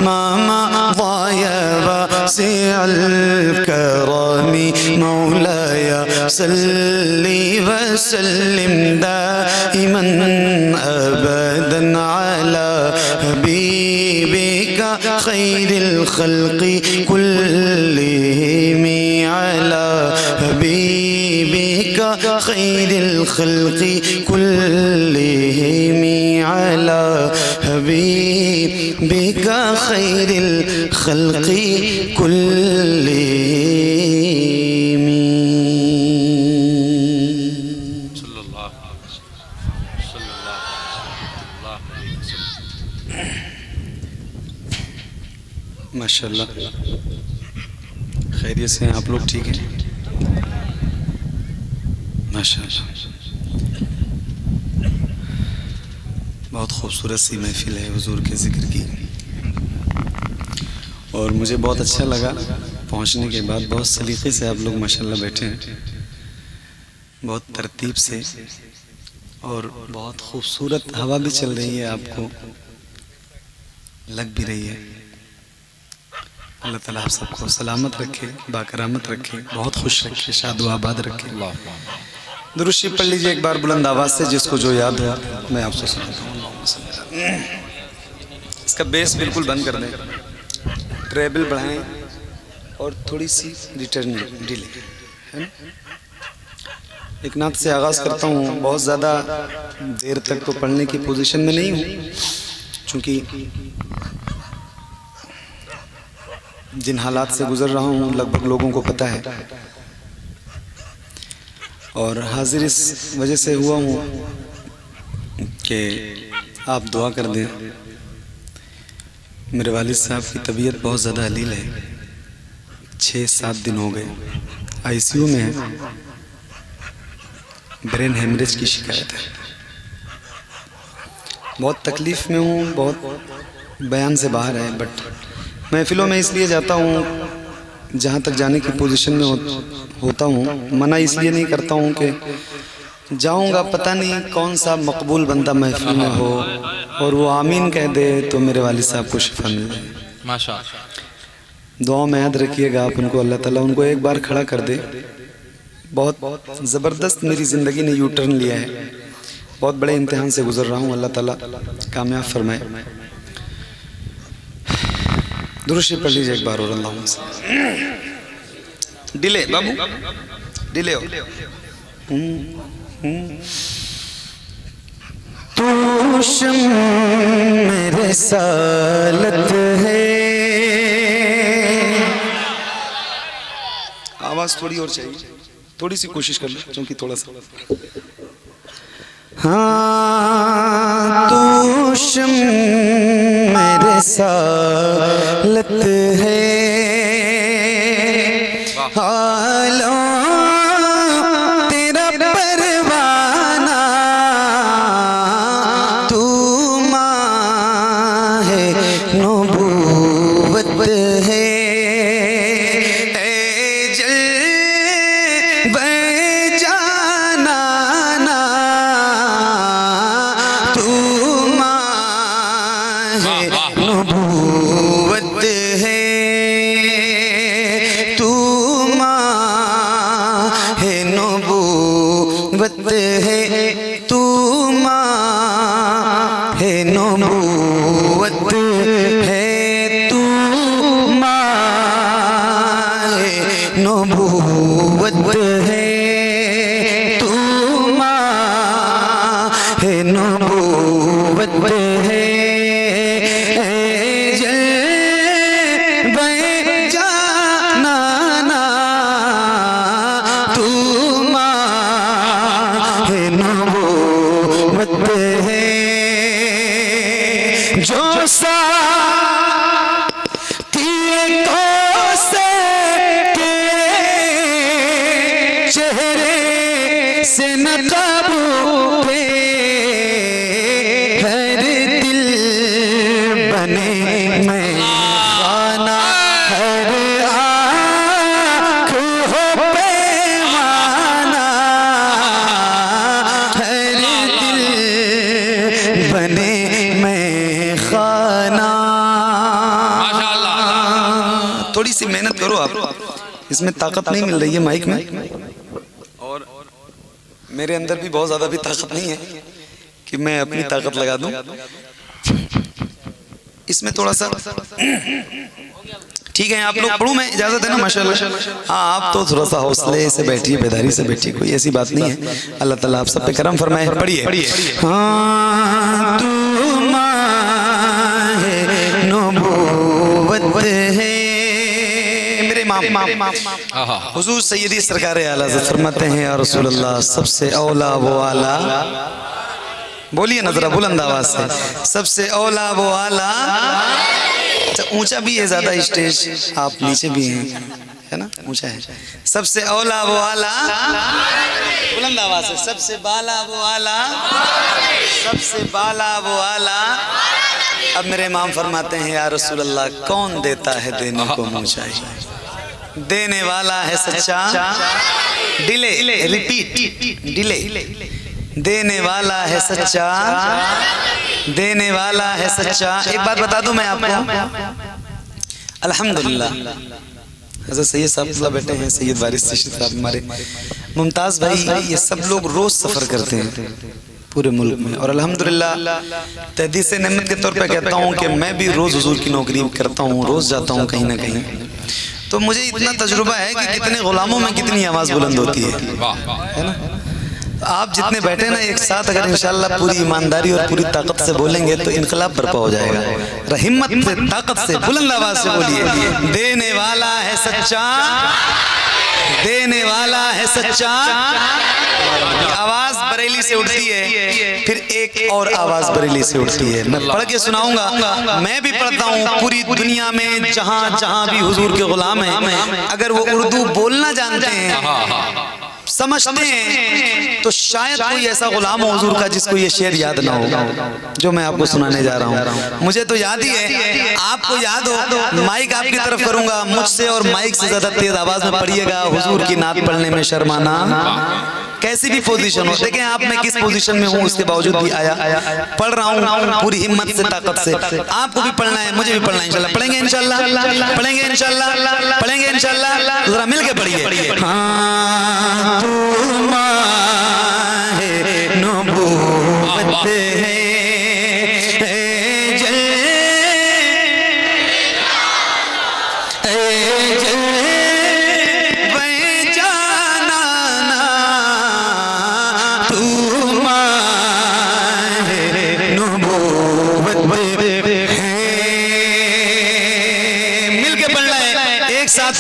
मा मज़ा वासिअल करमी। मौलाया सल्ली वसल्लिम दाइमन अबदन अला हबीबिका खैरिल खल्क़ि कुल्लिहिम। अला हबीबिका खैरिल खल्क़ि कुल्लिहिम। अला हबीबिका खैरिल खल्क़ि कुल्लिहिम। माशाल्लाह खैरियत से हैं आप लोग? ठीक हैं माशाल्लाह। बहुत खूबसूरत सी महफिल है हुजूर के ज़िक्र की, और मुझे बहुत अच्छा लगा पहुंचने के बाद। बहुत सलीक़े से आप लोग माशाल्लाह बैठे हैं, बहुत तरतीब से, और बहुत खूबसूरत हवा भी चल रही है, आपको लग भी रही है। अल्लाह ताला आप सबको सलामत रखे, बाकरामत रखे, बहुत खुश रखे, शाद व आबाद रखे। दुरूद शरीफ पढ़ लीजिए एक बार बुलंद आवाज़ से, जिसको जो याद हो मैं आपसे सुनाता हूँ। इसका बेस बिल्कुल बंद कर दें, ट्रेबल बढ़ाएं और थोड़ी सी रिटर्न डिले है ना। एक नात से आगाज़ करता हूँ। बहुत ज़्यादा देर तक तो पढ़ने की पोजीशन में नहीं हूँ, चूँकि जिन हालात से गुज़र रहा हूँ लगभग लोगों को पता है, और हाजिर इस वजह से हुआ हूँ कि आप दुआ कर दें। मेरे वालिद साहब की तबीयत बहुत ज़्यादा हलील है, 6-7 दिन हो गए ICU में है, ब्रेन हेमरेज की शिकायत है। बहुत तकलीफ़ में हूँ, बहुत बयान से बाहर है, बट महफिलों में इसलिए जाता हूँ जहाँ तक जाने की पोजीशन में होता हूँ। मना इसलिए नहीं करता हूँ कि जाऊँगा पता नहीं कौन सा मकबूल बंदा महफिल में हो और वो आमीन कह दे तो मेरे वालिद साहब को शिफा मिल जाए। माशाअल्लाह दुआ में याद रखिएगा आप उनको, अल्लाह ताला उनको एक बार खड़ा कर दे। बहुत ज़बरदस्त मेरी ज़िंदगी ने यू टर्न लिया है, बहुत बड़े इम्तिहान से गुज़र रहा हूँ, अल्लाह ताला कामयाब फरमाए। दुरूद शरीफ पढ़ लीजिए एक बार और अल्लाह डिले बाबू डिले हो। तू मेरे सालत है। आवाज़ थोड़ी और चाहिए, थोड़ी सी कोशिश कर लो, क्योंकि थोड़ा सा। हाँ तू मेरे सालत है, हालों तेरा परवाना, तू माहे नबूवत है। तू माँ है नबूवत है, तू माँ है नबूवत है, तू माँ है नबूवत है। जो साथी को से के चेहरे से नकाब पे हर दिल बने मैं खाना, हर आँख हो पैमाना, हर दिल बने खाना। थोड़ी सी मेहनत करो आप, इसमें ताकत नहीं मिल रही है माइक में, और मेरे अंदर भी बहुत ज़्यादा भी ताकत नहीं है कि मैं अपनी ताकत लगा दूं। इसमें थोड़ा सा ठीक है। आप लोग पढ़ूं, मैं इजाज़त है ना? माशाल्लाह। हाँ आप तो थोड़ा सा हौसले से बैठिए, बेदारी से बैठिए, कोई ऐसी बात नहीं है। अल्लाह ताला आप सब पे करम फरमाए। पढ़िए। हाँ तू माहे नबूवत है। मेरे इमाम हुजूर सैयदी सरकार आला हज़रत फरमाते हैं, या रसूल अल्लाह सबसे औला वो आला, बोलिए ना जरा बुलंद आवाज से, सबसे औला वो आला, अच्छा ऊंचा भी है ज्यादा स्टेज, आप नीचे भी हैं, है ना, ऊंचा है। सबसे औला वो आला, बुलंद आवाज से, सबसे बाला वो आला, सबसे बाला वो आला। अब मेरे इमाम फरमाते हैं या रसूल अल्लाह, कौन देता है देने को मुँह चाहिए, देने वाला है सच्चा, डिले रिपीट डिले, देने वाला है सच्चा, देने वाला है सच्चा। एक बात बता दूं मैं आपको, अल्हम्दुलिल्लाह हज़रत सैयद साहब बैठे हैं, सैयद वारिस चिश्ती साहब हमारे, मुमताज़ भाई, ये सब लोग रोज सफर करते हैं पूरे मुल्क में, और अल्हम्दुलिल्लाह तहदीद से नेमत के तौर पे कहता हूँ कि मैं भी रोज हुजूर की नौकरी करता हूँ, रोज जाता हूँ कहीं ना कहीं, तो मुझे इतना तजुर्बा है कि कितने गुलामों में कितनी आवाज़ बुलंद होती है ना। आप जितने बैठे ना एक साथ, अगर इंशाअल्लाह पूरी ईमानदारी और पूरी ताकत से बोलेंगे तो इनकलाब बर्पा हो जाएगा। हिम्मत से, ताकत से, बुलंद आवाज से बोलिए, देने वाला है सच्चा, देने वाला है सच्चा। आवाज बरेली से उठती है, फिर एक और आवाज बरेली से उठती है, मैं पढ़ के सुनाऊंगा। मैं भी पढ़ता हूँ, पूरी दुनिया में जहाँ जहाँ भी हुजूर के गुलाम हैं, अगर वो उर्दू बोलना जानते हैं, समझते हैं, तो शायद कोई ऐसा गुलाम हो हुजूर का जिसको ये शेर याद ना हो जो मैं आपको सुनाने जा रहा हूँ। मुझे तो याद ही है, आपको याद हो, माइक आपकी तरफ करूंगा, मुझसे और माइक से ज्यादा तेज आवाज में पढ़िएगा। हुजूर की नात पढ़ने में शर्माना, कैसी भी पोजीशन हो, देखें आप मैं किस पोजीशन में हूँ, उसके बावजूद भी आया पढ़ रहा हूँ पूरी हिम्मत से, ताकत से। आपको भी पढ़ना है, मुझे भी पढ़ना है, इंशाल्लाह पढ़ेंगे, इंशाल्लाह पढ़ेंगे, इंशाल्लाह पढ़ेंगे, इंशाल्लाह। जरा मिल के पढ़िए।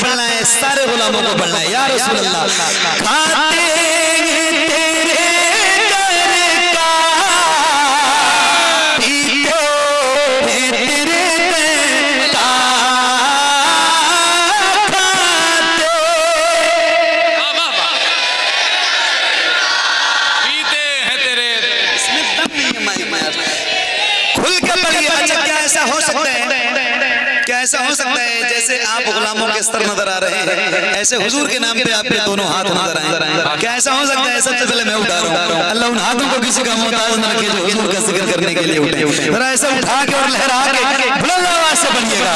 पढ़ना है, सारे गुलामों को पढ़ना है, या रसूल अल्लाह। खाते तेरे दर का, पीते तेरे दर का, पीते हैं तेरे, इसमें दम नहीं है माया। खुल के पढ़िए। अच्छा क्या ऐसा हो सकता है, क्या ऐसा हो सकता है जैसे आप गुलामों के स्तर नजर आ रहे हैं, ऐसे हुजूर के नाम पे आपके दोनों हाथ नजर आए? क्या ऐसा हो सकता है? सबसे पहले मैं उठा रहा हूँ, अल्लाह उन हाथों को किसी का मोहताज न रखे जो हुजूर का जिक्र करने के लिए उठे। जरा ऐसा उठा के और लहरा के बुलंद आवाज से पढ़िएगा।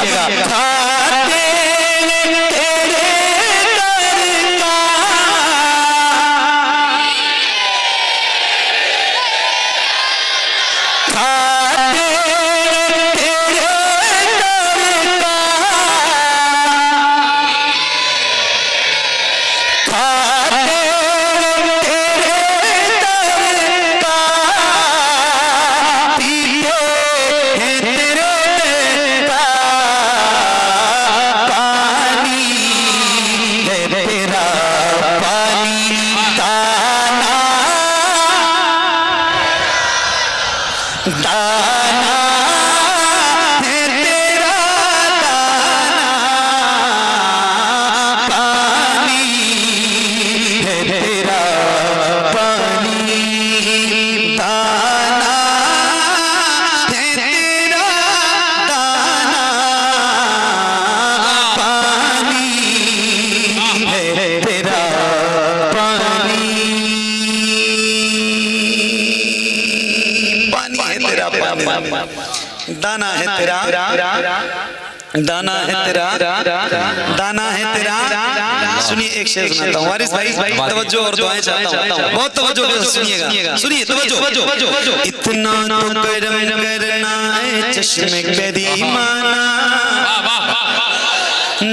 दाना है तेरा, दाना है तेरा, दाना है तेरा। सुनिए एक शेर सुनाता हूँ, वारिस भाई तवज्जो और दुआएं चाहता हूँ, बहुत तवज्जो के साथ सुनिएगा, सुनिए तवज्जो। इतना तो करम करना है चश्मे करीमाना,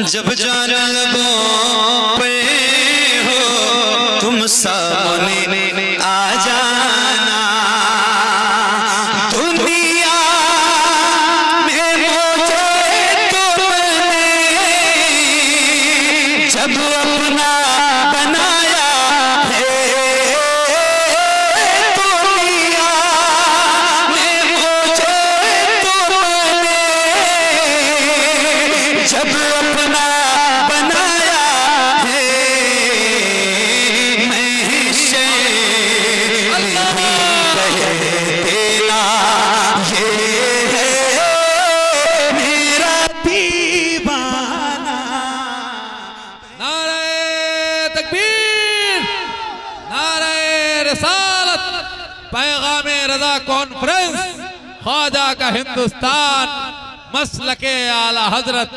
जब जान लबों पे हो तुम सामने आ जाना। जब अपना बनाया है दुनिया में मुझे तुमने पैगाम रजा कॉन्फ्रेंस ख्वाजा का हिंदुस्तान मसलके आला हजरत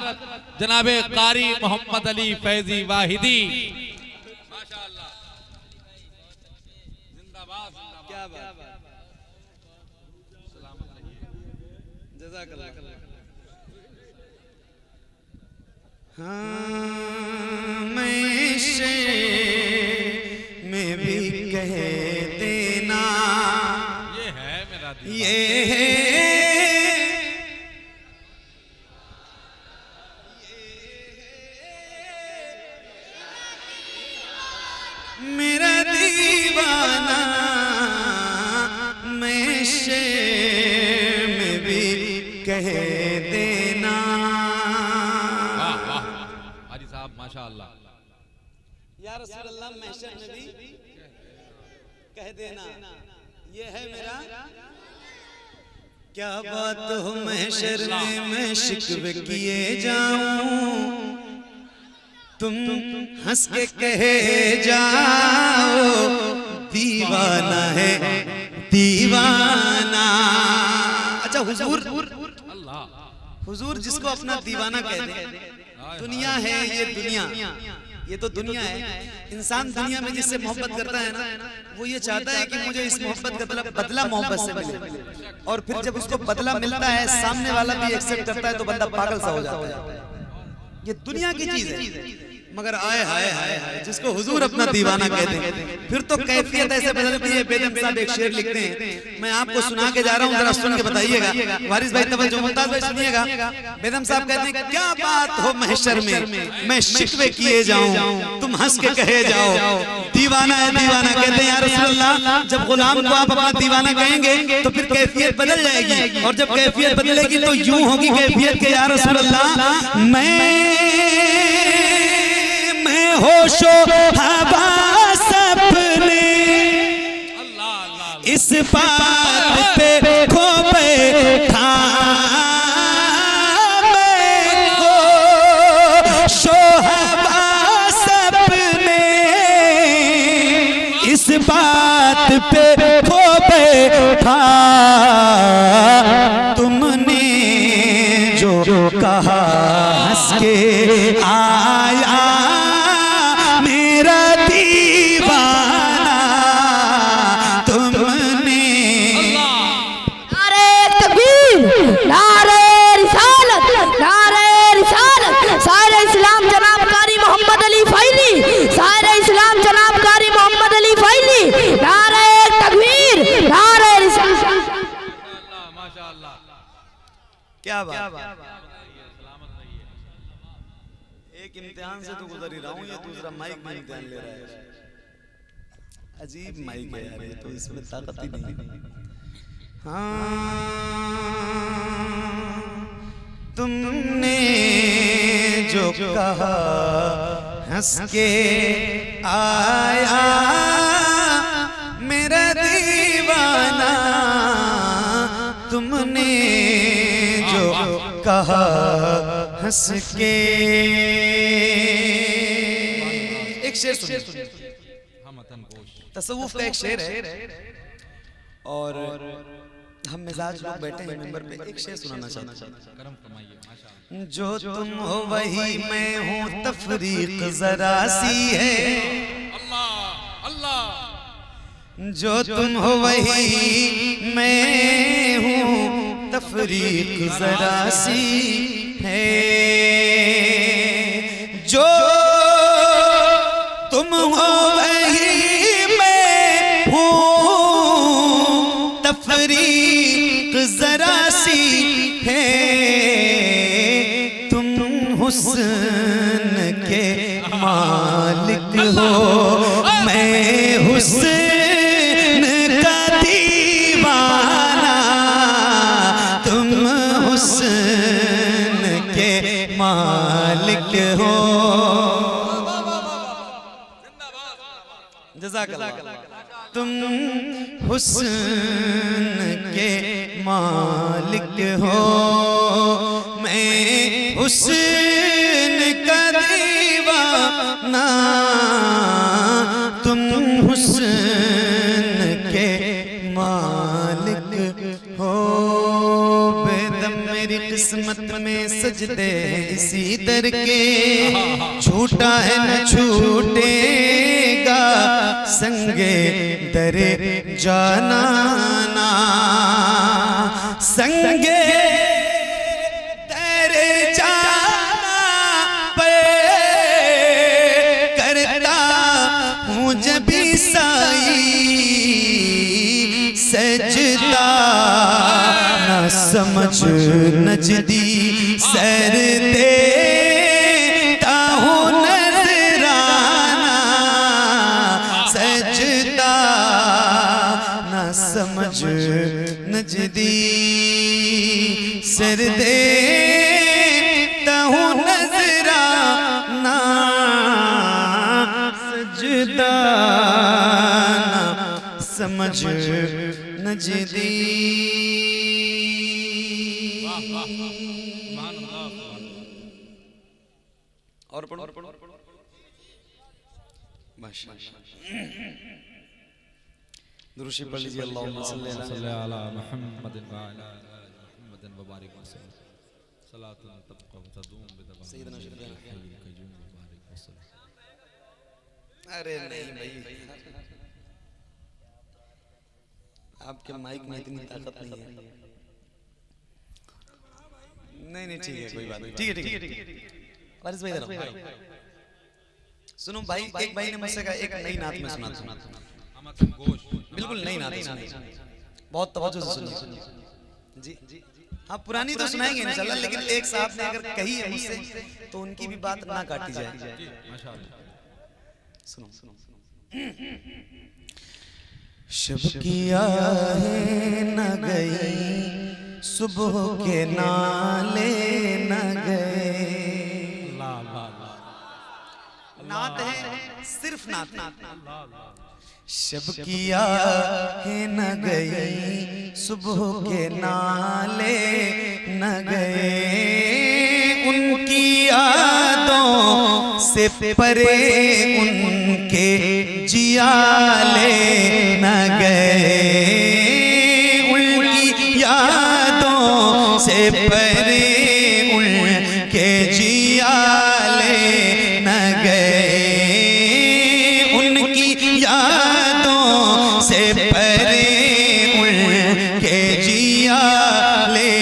जनाबे कारी मोहम्मद अली फैजी वाहिदी माशाअल्लाह जिंदाबाद क्या बात जज़ाकल्लाह। हाँ मैं शेर में भी कह देना ये है मेरा दीवाना। ये है मेरा दीवाना मैं शेर में भी कह देना। वाह वाह हाजी साहब माशाअल्लाह। या रसूल अल्लाह महशर में भी कह देना ये है मेरा। क्या बात हो महशर में मैं शिकवे किए जाऊं, तुम हंस के कहे जाओ दीवाना है दीवाना। अच्छा हुजूर, अल्लाह हुजूर जिसको अपना दीवाना कहते हैं, दुनिया है ये दुनिया, ये तो दुनिया है। इंसान दुनिया में जिससे मोहब्बत करता है ना, वो ये चाहता है कि मुझे इस मोहब्बत का बदला मोहब्बत से मिले, और फिर जब उसको बदला मिलता है सामने वाला भी एक्सेप्ट करता है तो बंदा पागल सा हो जाता है। ये दुनिया की चीज है। मगर आए हाय हाय हाय जिसको हुजूर अपना दीवाना कहते हैं, फिर तो कैफियत ऐसे बदलती है। बेदम साहब एक शेर लिखते हैं, मैं आपको सुना के जा रहा हूँ, जरा सुन के बताइएगा। वारिस भाई तवज्जो, मुमताज भाई सुनिएगा। बेदम साहब कहते हैं, क्या बात हो महशर में मैं शिकवे किए जाऊं, तुम हंस के कहे जाओ दीवाना है दीवाना। कहते हैं या रसूल अल्लाह, जब गुलाम को आप अपना दीवाना कहेंगे तो फिर कैफियत बदल जाएगी, और जब कैफियत बदलेगी तो यूं होगी कैफियत के या रसूल अल्लाह मैं होशो हवास अपने इस बात पे खो बैठा। मैं होशो हवास अपने इस बात पे खो बैठा। तुमने जो कहा हंस के आया मेरा दीवाना, तुमने नारे तकबीर, नारे रिसालत, नारे रिसालत। सारे इस्लाम जनाब कारी मोहम्मद अली फैली, सारे इस्लाम जनाब कारी मोहम्मद अली फैली। नारे तकबीर, नारे रिसालत। माशाअल्लाह। क्या बात। एक इम्तिहान से तो गुजर ही रहा हूँ, ये दूसरा माइक में इम्तिहान ले रहा है। अजीब माइक है यार, ये तो इसमें ताकत ही नहीं। हाँ तुमने जो कहा हंस के आया मेरा दीवाना, तुमने जो कहा हंस के। एक शेर सुनिए, हम वतन गोश तसव्वुफ का एक शेर है, और हम मिजाज लोग बैठे हैं मिंबर पे, एक शेर सुनाना चाहता हूं। करम फरमाइए माशाअल्लाह। जो तुम हो वही मैं हूँ, तफरीक जरा सी है। अल्लाह अल्लाह। जो तुम हो वही मैं हूँ, तफरीक जरा सी है। जो तुम हो वही मैं हूँ, तफरीक जरा सी है। तुम हुस्न के मालिक हो, मैं हुस्न का दीवाना। तुम हुस्न के मालिक हो। जज़ाकल्लाह। तुम हुस्न के मालिक हो, मैं हुस्न का दीवाना। तुम हुस्न के किस्मत में सजदे हैं इसी दर के, छूटा है न छूटेगा संगे दरे जाना ना, संगे दरे जाना पे करता हूँ जब साई सजदा, न समझ नजदी सर देता हूँ नजराना, सजदा न समझ नजदी सर देता हूँ नजराना, सजदा न समझ नजदी। और पढ़ो दुरूद पढ़ लीजिए। अल्लाहुम्मा सल्ली अला मुहम्मद व अला आलि मुहम्मद व बारिक वसल्लम सलातुन तब्का व तदूम बिदवा सय्यिदना शरीफिल कय्यूम व बारिक वसल्लम। अरे नहीं भाई, आपके माइक में इतनी ताकत नहीं है। नहीं ठीक है, कोई बात नहीं, ठीक है। वारिस भाई इधर सुनो भाई, एक भाई ने मुझसे कहा एक नई नात में सुना दो। बिल्कुल नई नात सुनी, बहुत तवज्जो से सुनिए जी। हाँ पुरानी तो सुनाएंगे इंशाल्लाह, लेकिन एक साहब ने अगर कही है मुझसे तो उनकी भी बात ना काटी जाए। सुनो शब किया है न गई सुबह के नाले न गए। नात है, सिर्फ नात। शब किया है न गई सुबह के नाले न गए, उनकी यादों से परे उनके जियाले न गए, उनकी यादों से परे उनके जियाले न गए, उनकी यादों से परे उनके जियाले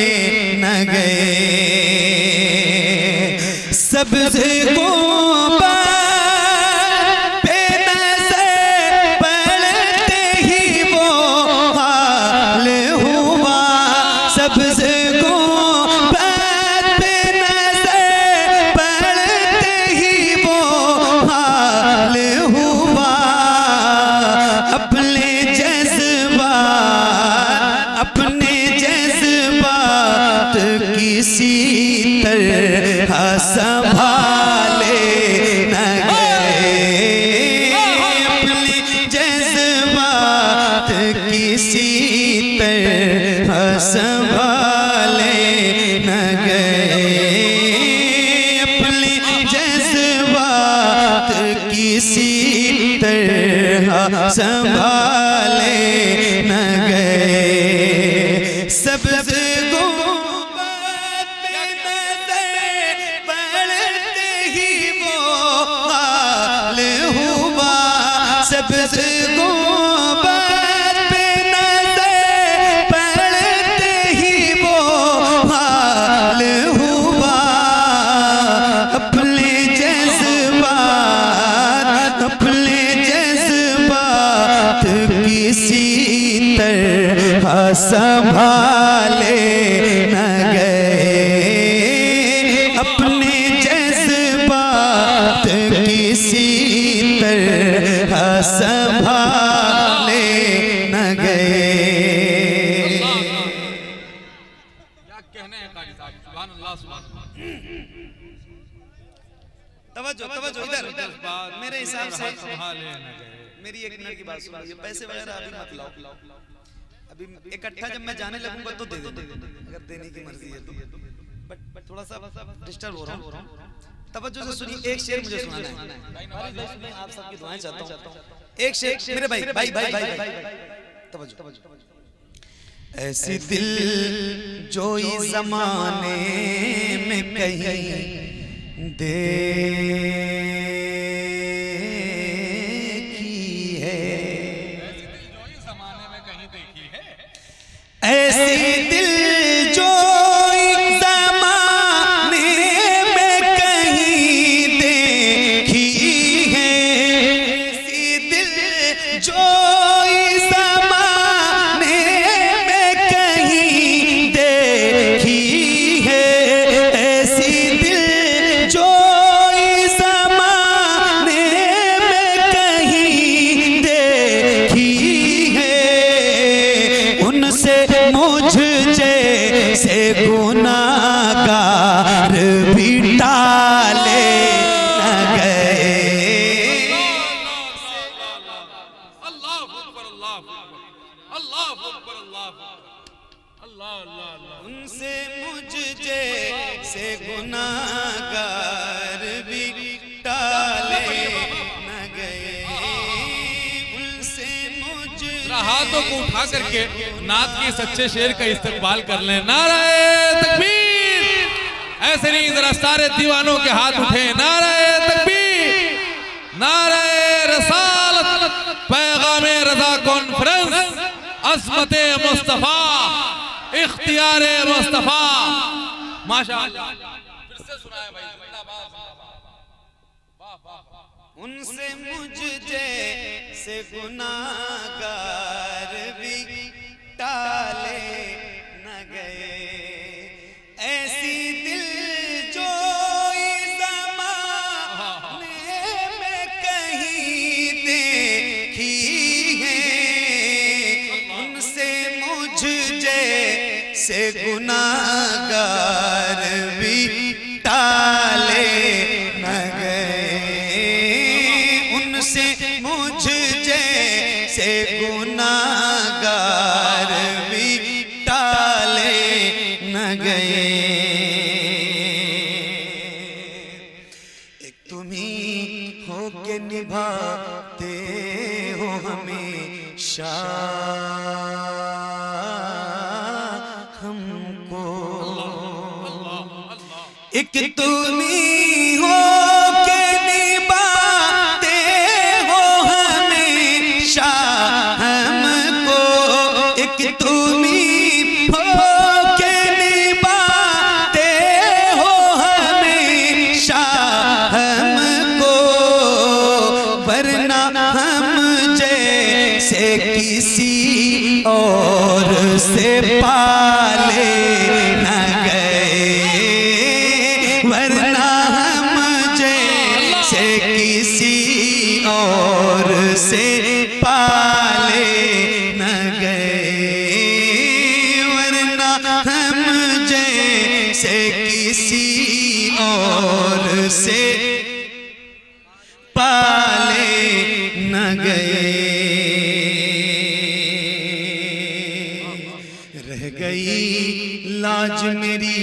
न गए। सब्ज़ गुंबद पे नज़र पड़ते ही वो हाल हुआ, सब्ज़ गुंबद पे नज़र पड़ते ही वो हाल हुआ। अपने जज्बात किसी तरह संभाले न गए, अपने जज्बात किसी तरह संभाले न गए, अपने जज्बात किसी तरह संभाले न गए। सब्ज़ गुंबद पे नज़र पड़ते ही वो हाल हुआ, सब्ज़ गुंबद पे नज़र पड़ते ही वो हाल हुआ। अपने जज्बात किसी तरह संभाले न गए, अपने जज्बात किसी तरह संभाले न गए। क्या कहने हैं कारी साहब, सुभान अल्लाह सुभान अल्लाह। तवज्जो इधर मेरे हिसाब से संभाले न गए। मेरी एक मिनट की बात सुनिए, पैसे वगैरह अभी मत लाओ, अभी इकट्ठा जब मैं जाने लगूंगा तो दे देना, अगर देने की मर्जी है तो। बट थोड़ा सा डिस्टर्ब हो रहा हूँ, तवज्जो से सुनिए। एक शेर मुझे सुनाना है, आप सबकी दुआएं चाहता हूँ। एक शेर मेरे भाई तवज्जो। ऐसी दिल जोई जमाने में कहीं देखी है, ऐसी दिल जोई जमाने में कहीं देखी है, ऐसी दिल जोई जमाने में कहीं देखी है, ऐसी दिल जोई जमाने में कहीं देखी है, उनसे मुझ जैसे गुनाहगार भी टाले न गए। उनसे मुझ जैसे गुनाहगार भी टाले न गए, उनसे मुझ हाथों को उठा करके नात के सच्चे शेर का इस्तकबाल कर लें। नाराए तकबीर। ऐसे नहीं, जरा सारे दीवानों के हाथ उठे। नाराए तकबीर, नाराए रसालत, पैगामे रजा कॉन्फ्रेंस, अज़मत मुस्तफा, इख्तियार मुस्तफा। माशाअल्लाह। फिर से सुनाए भाई। उनसे मुझ जैसे गुनाहगार भी टाले न गए, ऐसी दिल जोई ज़माने में कहीं देखी है, उनसे मुझ जैसे गुनाहगार भी टाले न गए, उनसे मुझ जैसे गुनाहगार भी टाले न गए। एक तुम ही हो के निभाते हो हमेशा हमको, एक तुम ही हो के निभाते हो हमेशा हमको, एक तुम ही हो के निभाते हो हमेशा हमको, वरना हम जैसे किसी और से पाले न गए, वरना हम जैसे किसी और से पाले न गए, वरना हम जैसे किसी और से पाले न गए। रह गई लाज मेरी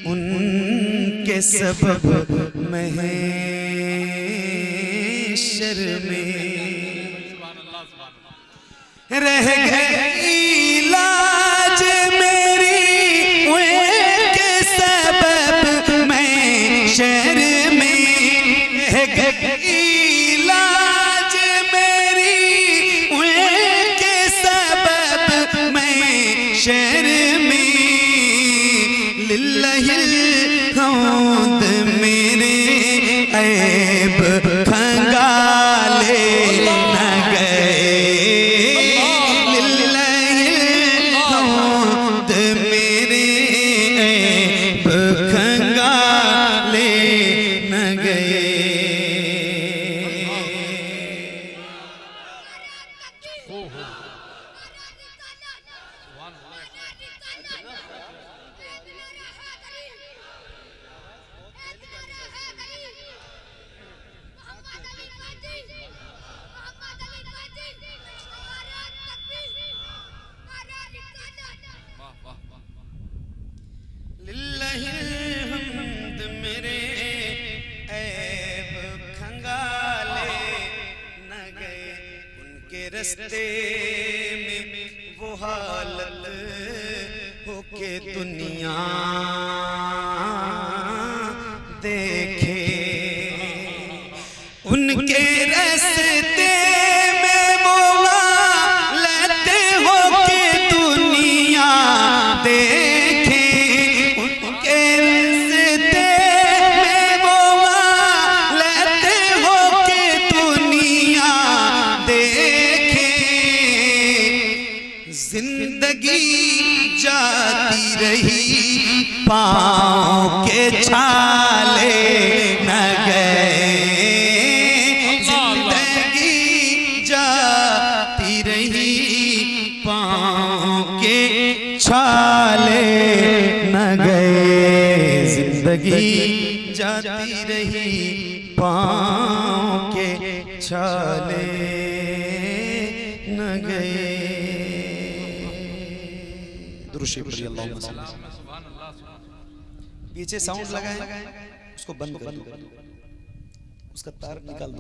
उनके सबब महशर में, रह गई लाज मेरी उनके सबब महशर में, रह गई लाज मेरी उनके सबब महशर में, लिल्लाहिल हम्द मेरे ऐब खंगाले न गए, लिल्लाहिल हम्द मेरे ऐब खंगाले न गए। लिल्लाहिल हम्द मेरे ऐब खंगाले न गए, उनके रास्ते में को हालत हो के दुनिया देखे, उनके रास्ते में वो लेते हो के दुनिया देखे, उनके रास्ते में वो लेते हो के दुनिया देखे। जिंदगी जाती रही पाँव के छाले न गए, जिंदगी जाती रही पाँव के छाले न गए, जिंदगी जाती रही पाँव के छाले न गए। पीछे साउंड लगाए, उसको बंद कर दो, उसका तार निकाल दो।